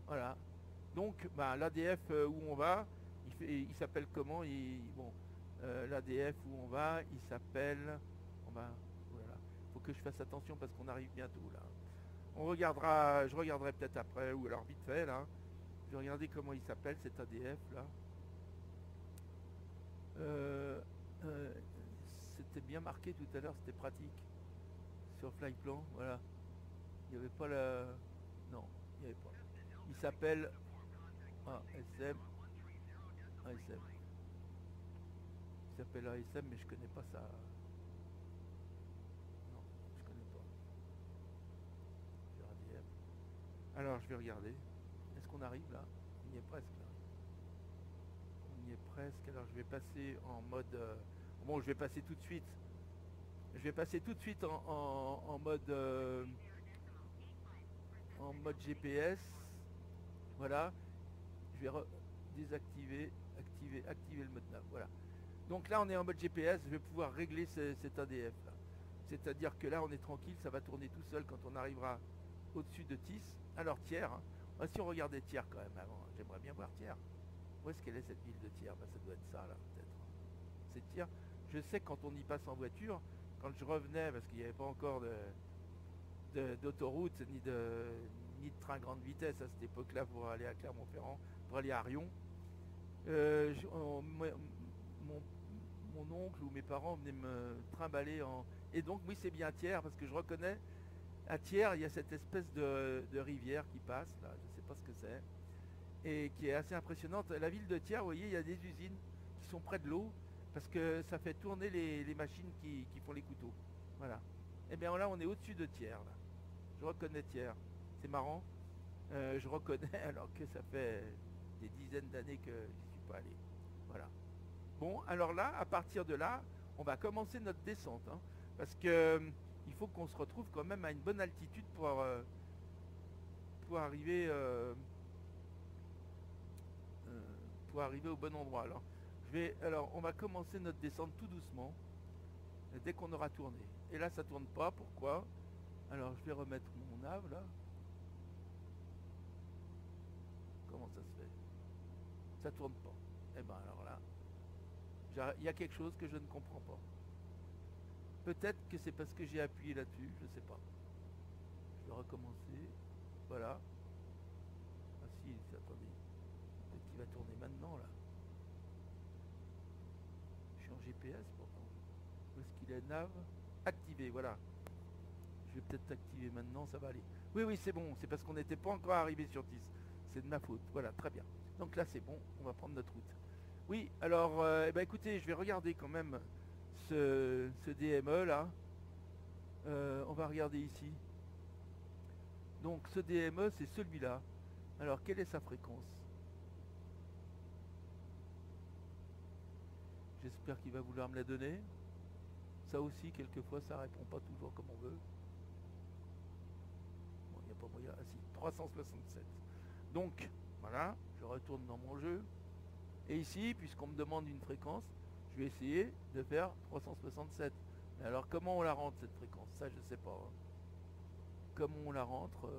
Voilà. Donc bah, l'ADF où on va, il s'appelle comment? Bon, l'ADF où on va, il s'appelle... Voilà. Faut que je fasse attention parce qu'on arrive bientôt là. On regardera, je regarderai peut-être après, ou alors vite fait là. Je vais regarder comment il s'appelle cet ADF là. Euh, euh, C'était bien marqué tout à l'heure, c'était pratique. Sur Flyplan, voilà. Il n'y avait pas la... Non, il n'y avait pas. Il s'appelle ASM. ASM. Il s'appelle ASM, mais je connais pas ça. Non, je connais pas. Alors, je vais regarder. Est-ce qu'on arrive là? On y est presque là. On y est presque. Alors, je vais passer en mode... Bon, je vais passer tout de suite. Je vais passer tout de suite en mode... en mode GPS. Voilà. Je vais désactiver, activer le mode nav. Voilà. Donc là, on est en mode GPS. Je vais pouvoir régler cet ADF là. C'est-à-dire que là, on est tranquille. Ça va tourner tout seul quand on arrivera au-dessus de Tis. Alors Thiers, hein. Si on regardait Thiers quand même avant, j'aimerais bien voir Thiers. Où est-ce qu'elle est cette ville de Thiers? Bah, ça doit être ça là, peut-être. C'est Thiers. Je sais que quand on y passe en voiture, quand je revenais, parce qu'il n'y avait pas encore d'autoroute ni de train grande vitesse à cette époque-là pour aller à Clermont-Ferrand, pour aller à Rion, mon oncle ou mes parents venaient me trimballer en... Et donc oui, c'est bien Thiers, parce que je reconnais, à Thiers, il y a cette espèce de rivière qui passe, là, je ne sais pas ce que c'est, et qui est assez impressionnante. La ville de Thiers, vous voyez, il y a des usines qui sont près de l'eau, parce que ça fait tourner les machines qui font les couteaux. Voilà. Et bien là, on est au-dessus de Thiers, là. Je reconnais Thiers. C'est marrant. Je reconnais alors que ça fait des dizaines d'années que j'y suis pas allé. Voilà. Bon, alors là, à partir de là, on va commencer notre descente, hein, parce que il faut qu'on se retrouve quand même à une bonne altitude pour arriver au bon endroit. Alors, on va commencer notre descente tout doucement dès qu'on aura tourné. Et là, ça tourne pas. Pourquoi? Alors, je vais remettre mon nav là. Comment ça se fait? ça tourne pas. Et ben alors là, il y a quelque chose que je ne comprends pas. Peut-être que c'est parce que j'ai appuyé là-dessus, je sais pas. Je vais recommencer. Voilà. Ah si, attendez. Peut-être qu'il va tourner maintenant là. Je suis en GPS pourtant. Où est-ce qu'il est? Nav. Activé, voilà. Je vais peut-être activer maintenant, ça va aller. Oui, oui, c'est bon. C'est parce qu'on n'était pas encore arrivé sur 10. C'est de ma faute. Voilà, très bien. Donc là, c'est bon. On va prendre notre route. Oui, alors, eh ben, écoutez, je vais regarder quand même ce DME là. On va regarder ici. Donc ce DME, c'est celui-là. Alors, quelle est sa fréquence? J'espère qu'il va vouloir me la donner. Ça aussi, quelquefois, ça répond pas toujours comme on veut. Bon, il n'y a pas moyen. Ah si, 367. Donc, voilà, je retourne dans mon jeu. Et ici, puisqu'on me demande une fréquence, je vais essayer de faire 367. Mais alors, comment on la rentre, cette fréquence? Ça, je sais pas. Hein. Comment on la rentre,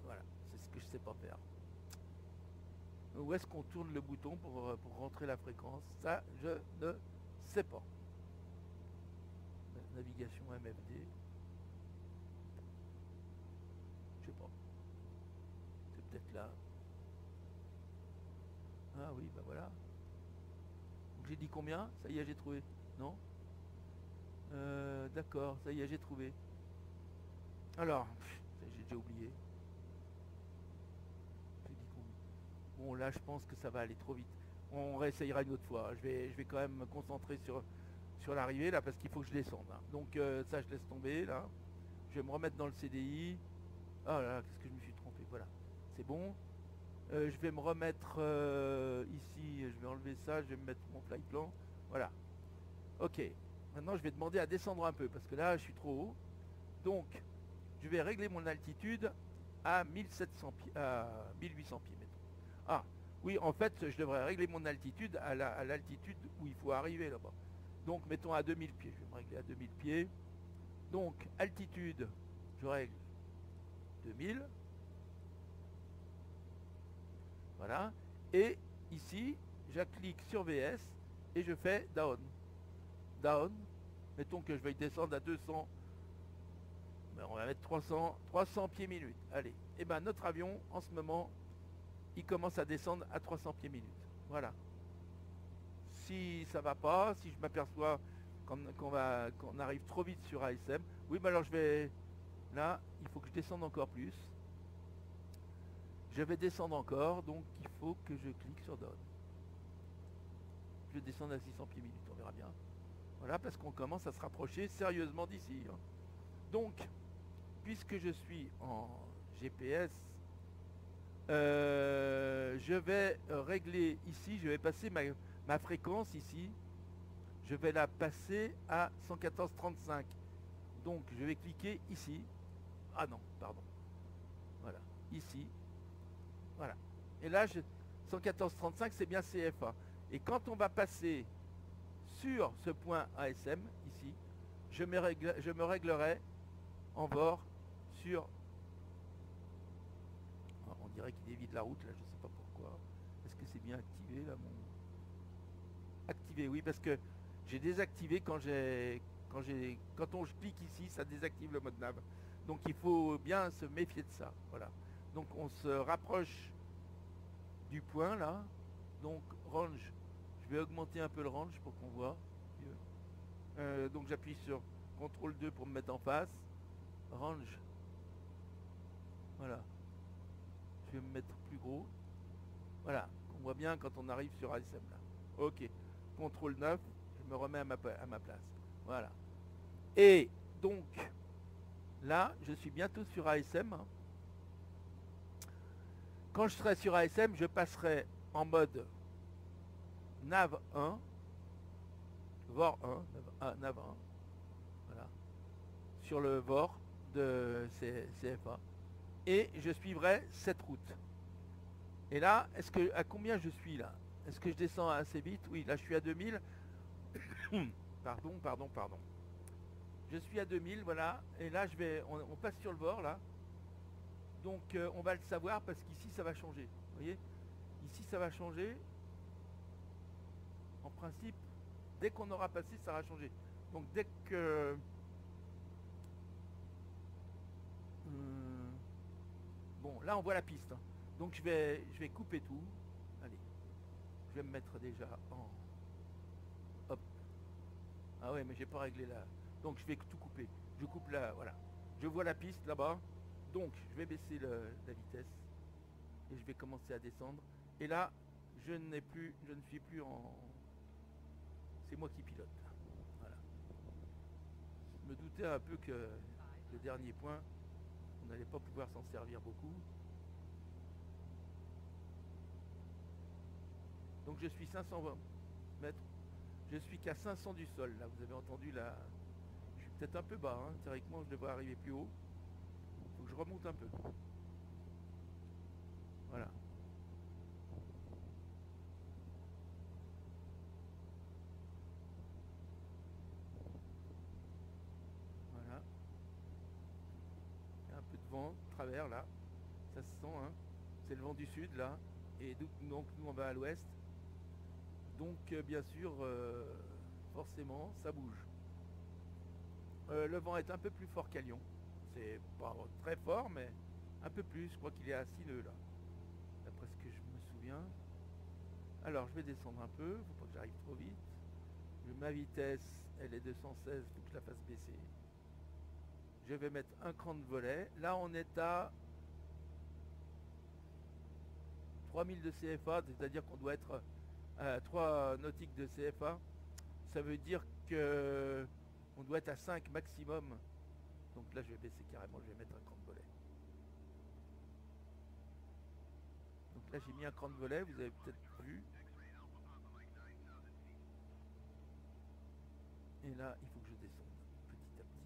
voilà, c'est ce que je sais pas faire. Où est-ce qu'on tourne le bouton pour rentrer la fréquence? Ça, je ne sais pas. Navigation MFD. Je sais pas. C'est peut-être là. Ah oui, bah voilà. Donc j'ai dit combien? Ça y est, j'ai trouvé. Non? D'accord, ça y est, j'ai trouvé. Alors, j'ai déjà oublié. J'ai dit combien? Bon, là, je pense que ça va aller trop vite. On réessayera une autre fois. Je vais quand même me concentrer sur l'arrivée, là, parce qu'il faut que je descende. Hein. Donc, ça, je laisse tomber, là. Je vais me remettre dans le CDI. Ah là là, qu'est-ce que je me suis trompé? Voilà, c'est bon. Je vais me remettre ici. Je vais enlever ça. Je vais me mettre mon fly plan. Voilà. Ok. Maintenant, je vais demander à descendre un peu, parce que là, je suis trop haut. Donc, je vais régler mon altitude à 1700 pieds, à 1800 pieds, mettons. Ah, oui, en fait, je devrais régler mon altitude à l'altitude où il faut arriver là-bas. Donc, mettons à 2000 pieds. Je vais me régler à 2000 pieds. Donc, altitude, je règle 2000. Voilà. Et ici, je clique sur VS et je fais down. Down. Mettons que je vais descendre à 200. Ben, on va mettre 300 pieds minutes. Allez. Et ben notre avion, en ce moment, il commence à descendre à 300 pieds minutes. Voilà. Si ça va pas, si je m'aperçois qu'on arrive trop vite sur ASM, oui, mais alors je vais... Là, il faut que je descende encore plus. Je vais descendre encore, donc il faut que je clique sur down. Je vais descendre à 600 pieds minutes, on verra bien. Voilà, parce qu'on commence à se rapprocher sérieusement d'ici. Hein. Donc, puisque je suis en GPS, je vais régler ici, je vais passer ma fréquence ici. Je vais la passer à 114.35. Donc, je vais cliquer ici. Ah non, pardon. Voilà, ici. Voilà. Et là, 114.35, c'est bien CFA. Et quand on va passer sur ce point ASM, ici, je me réglerai en VOR sur... On dirait qu'il évite la route, là, je ne sais pas pourquoi. Est-ce que c'est bien activé, là, mon... Activé, oui, parce que j'ai désactivé quand on clique ici, ça désactive le mode nav. Donc il faut bien se méfier de ça, voilà. Donc on se rapproche du point là. Donc range, je vais augmenter un peu le range pour qu'on voit mieux. Donc j'appuie sur CTRL 2 pour me mettre en face. Range. Voilà. Je vais me mettre plus gros. Voilà. On voit bien quand on arrive sur ASM là. Ok. CTRL 9. Je me remets à ma place. Voilà. Et donc là, je suis bientôt sur ASM. Hein. Quand je serai sur ASM, je passerai en mode nav 1, VOR 1, nav 1, voilà, sur le VOR de CFA, et je suivrai cette route. Et là, à combien je suis là? Est-ce que je descends assez vite? Oui, là je suis à 2000. Pardon. Je suis à 2000, voilà, et là on passe sur le VOR là. Donc on va le savoir parce qu'ici ça va changer. Vous voyez? Ici ça va changer, en principe, dès qu'on aura passé, ça va changer. Donc dès que... bon, là on voit la piste. Hein. Donc je vais couper tout. Allez, je vais me mettre déjà en... Hop. Ah ouais, mais j'ai pas réglé là. Donc je vais tout couper. Je coupe là, voilà. Je vois la piste là-bas. Donc je vais baisser la vitesse. Et je vais commencer à descendre. Et là, je ne suis plus en... C'est moi qui pilote. Voilà. Je me doutais un peu que le dernier point, on n'allait pas pouvoir s'en servir beaucoup. Donc je suis 520 mètres. Je suis qu'à 500 du sol. Là, vous avez entendu là. Je suis peut-être un peu bas. Hein. Théoriquement, je devrais arriver plus haut. Il faut que je remonte un peu. Voilà. Voilà. Il y a un peu de vent, travers là. Ça se sent, hein. C'est le vent du sud là. Et donc nous on va à l'ouest. Donc bien sûr, forcément, ça bouge. Le vent est un peu plus fort qu'à Lyon. C'est pas très fort, mais un peu plus. Je crois qu'il est à 6 nœuds là. D'après ce que je me souviens. Alors je vais descendre un peu, faut pas que j'arrive trop vite. Ma vitesse, elle est de 116, faut que je la fasse baisser. Je vais mettre un cran de volet. Là on est à 3000 de CFA, c'est-à-dire qu'on doit être à 3 nautiques de CFA. Ça veut dire que on doit être à 5 maximum. Donc là je vais baisser carrément, je vais mettre un cran de volet. Donc là j'ai mis un cran de volet, vous avez peut-être vu. Et là il faut que je descende petit à petit,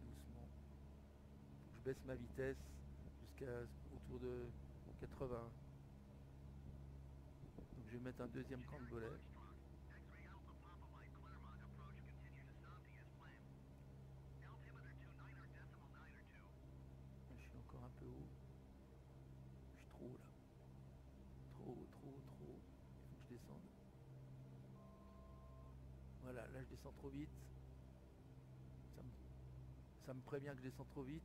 doucement. Il faut que je baisse ma vitesse jusqu'à autour de 80. Donc je vais mettre un deuxième cran de volet. Je suis encore un peu haut. Je suis trop haut là. Trop. Il faut que je descende. Voilà, là je descends trop vite. Ça me prévient que je descends trop vite.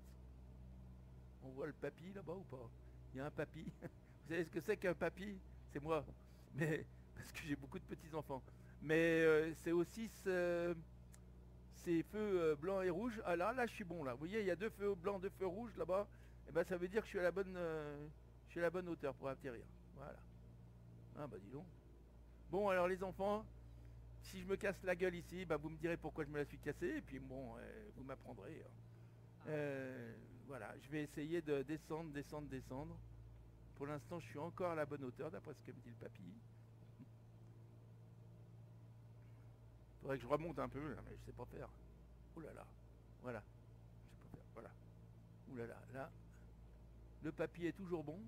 On voit le papy là-bas ou pas? Il y a un papy. Vous savez ce que c'est qu'un papy? C'est moi. Mais parce que j'ai beaucoup de petits-enfants. Mais c'est aussi ces feux blancs et rouges. Ah là je suis bon là. Vous voyez, il y a 2 feux blancs, 2 feux rouges là-bas. Et ben ça veut dire que je suis à la bonne hauteur pour atterrir. Voilà. Ah bah dis donc. Bon alors les enfants, si je me casse la gueule ici, bah, vous me direz pourquoi je me la suis cassée. Et puis bon, vous m'apprendrez. Voilà, je vais essayer de descendre. Pour l'instant, je suis encore à la bonne hauteur, d'après ce que me dit le papy. Faudrait que je remonte un peu, là, mais je sais pas faire. Ouh là là, voilà. Je sais pas faire, voilà. Ouh là là, là. Le papy est toujours bon.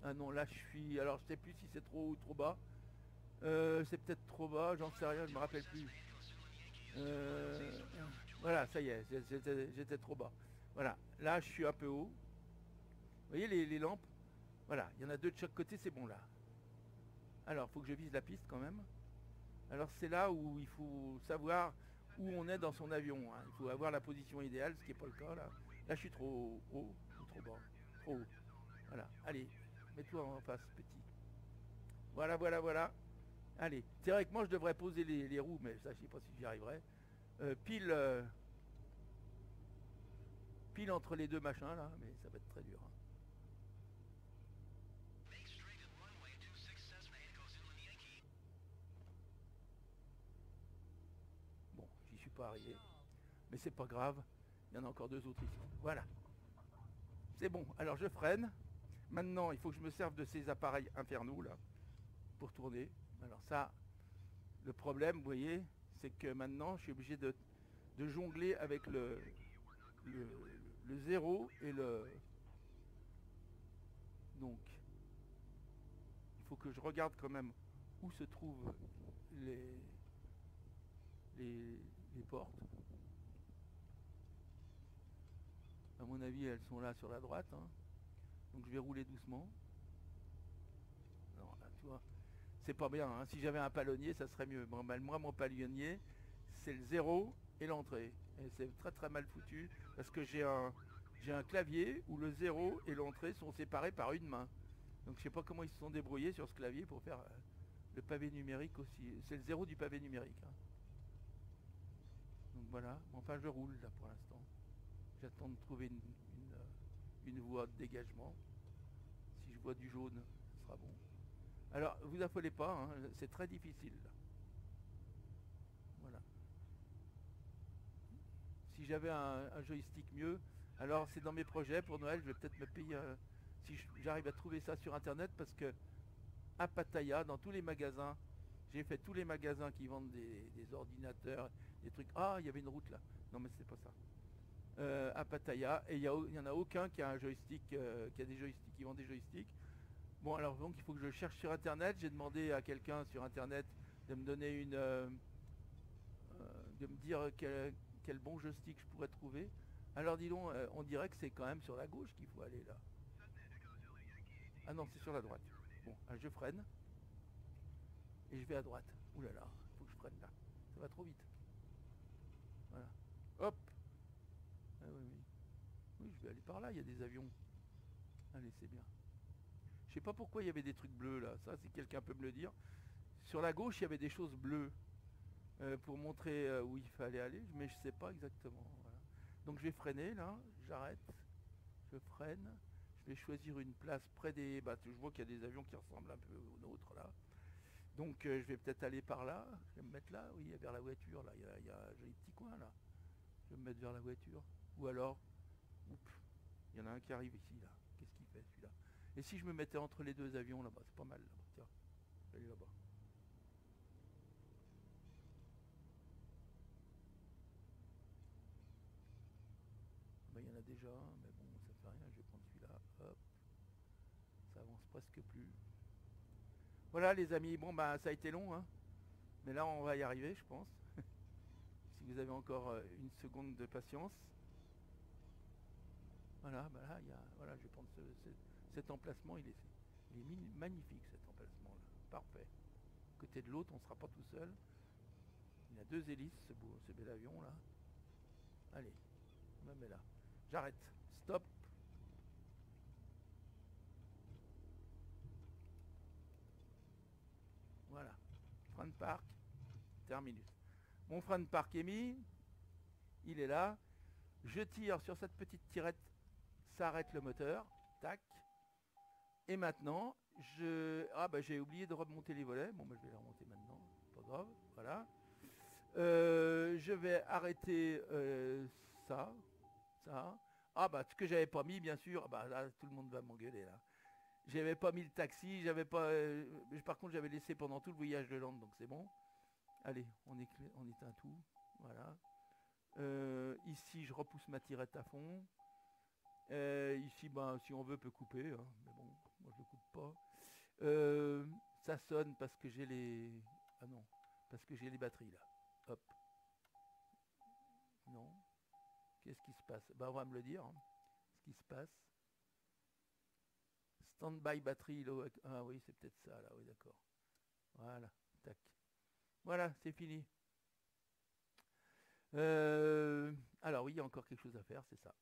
Ah non, là je suis... Alors je sais plus si c'est trop haut ou trop bas. C'est peut-être trop bas, j'en sais rien, je me rappelle plus. Voilà, ça y est, j'étais trop bas. Voilà, là je suis un peu haut. Vous voyez les lampes? Voilà, il y en a 2 de chaque côté, c'est bon là. Alors, il faut que je vise la piste quand même. Alors c'est là où il faut savoir où on est dans son avion. Hein. Il faut avoir la position idéale, ce qui n'est pas le cas là. Là je suis trop haut ou trop bas. Trop haut. Voilà, allez, mets-toi en face, petit. Voilà. Allez, théoriquement je devrais poser les roues, mais ça je sais pas si j'y arriverai. Pile entre les 2 machins là, mais ça va être très dur. Hein. Bon, j'y suis pas arrivé, mais c'est pas grave. Il y en a encore 2 autres ici. Voilà. C'est bon. Alors je freine. Maintenant, il faut que je me serve de ces appareils infernaux là pour tourner. Alors ça, le problème, vous voyez, c'est que maintenant, je suis obligé de jongler avec le 0 et le... Donc, il faut que je regarde quand même où se trouvent les portes. À mon avis, elles sont là sur la droite. Hein. Donc je vais rouler doucement. vois. C'est pas bien, hein. Si j'avais un palonnier, ça serait mieux. Bon, ben, moi, mon palonnier, c'est le 0 et l'entrée. Et c'est très très mal foutu, parce que j'ai un clavier où le 0 et l'entrée sont séparés par une main. Donc je sais pas comment ils se sont débrouillés sur ce clavier pour faire le pavé numérique aussi. C'est le 0 du pavé numérique, hein. Donc voilà, enfin je roule là pour l'instant. J'attends de trouver une voie de dégagement. Si je vois du jaune, ce sera bon. Alors, vous affolez pas, hein, c'est très difficile là. Voilà. Si j'avais un joystick mieux, alors c'est dans mes projets pour Noël, je vais peut-être me payer, si j'arrive à trouver ça sur internet, parce que à Pattaya, dans tous les magasins, j'ai fait tous les magasins qui vendent des ordinateurs, des trucs. Ah, il y avait une route là. Non mais c'est pas ça. À Pattaya, et il y en a aucun qui a un joystick, qui a des joysticks, qui vend des joysticks. Bon, alors donc il faut que je cherche sur internet. J'ai demandé à quelqu'un sur internet de me donner de me dire quel bon joystick je pourrais trouver. Alors dis donc, on dirait que c'est quand même sur la gauche qu'il faut aller là. Ah non, c'est sur la droite. Bon, je freine et je vais à droite. Ouh là là, faut que je freine là. Ça va trop vite. Voilà. Hop. Ah oui, oui. Oui, je vais aller par là, il y a des avions. Allez, c'est bien. Je sais pas pourquoi il y avait des trucs bleus là. Ça, si quelqu'un peut me le dire. Sur la gauche, il y avait des choses bleues pour montrer où il fallait aller, mais je sais pas exactement. Voilà. Donc je vais freiner là, j'arrête, je freine, je vais choisir une place près des... Bah, je vois qu'il y a des avions qui ressemblent un peu aux nôtres là. Donc je vais peut-être aller par là, je vais me mettre là, oui, vers la voiture, là, il y a un joli petit coin là. Je vais me mettre vers la voiture. Ou alors, oups, il y en a un qui arrive ici là. Qu'est-ce qu'il fait celui-là? Et si je me mettais entre les deux avions là-bas, c'est pas mal là-bas, tiens, je vais aller là-bas. Ben, il y en a déjà un, mais bon, ça fait rien, je vais prendre celui-là, hop, ça avance presque plus. Voilà les amis, bon bah ça a été long, hein, mais là on va y arriver je pense. Si vous avez encore une seconde de patience. Voilà, bah là, voilà, je vais prendre cet emplacement, il est magnifique cet emplacement là, parfait. Côté de l'autre, on ne sera pas tout seul. Il y a deux hélices, ce bel avion là. Allez, on me met là. J'arrête, stop. Voilà, frein de parc, terminus. Mon frein de parc est mis, il est là. Je tire sur cette petite tirette, ça arrête le moteur, tac. Et maintenant, j'ai oublié de remonter les volets. Bon, bah, je vais les remonter maintenant, pas grave, voilà. Je vais arrêter ça. Ah bah ce que j'avais pas mis, bien sûr, bah là tout le monde va m'engueuler là. J'avais pas mis le taxi, j'avais pas. Par contre, j'avais laissé pendant tout le voyage de Londres, donc c'est bon. Allez, on éteint tout, voilà. Ici, je repousse ma tirette à fond. Ici, ben, si on veut, peut couper, hein, mais bon, moi je ne coupe pas. Ça sonne parce que j'ai les... Ah non, parce que j'ai les batteries là. Hop. Non. Qu'est-ce qui se passe? Ben, on va me le dire, hein, ce qui se passe. Stand-by batterie. Ah oui, c'est peut-être ça là, oui d'accord. Voilà, tac. Voilà, c'est fini. Alors oui, il y a encore quelque chose à faire, c'est ça.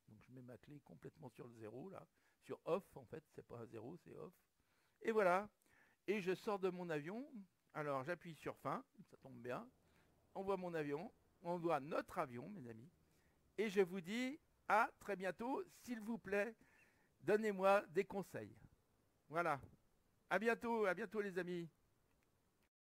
Donc je mets ma clé complètement sur le 0 là, sur off en fait, c'est pas un 0, c'est off. Et voilà, et je sors de mon avion, alors j'appuie sur fin, ça tombe bien, on voit mon avion, on voit notre avion mes amis, et je vous dis à très bientôt, s'il vous plaît, donnez-moi des conseils. Voilà, à bientôt les amis.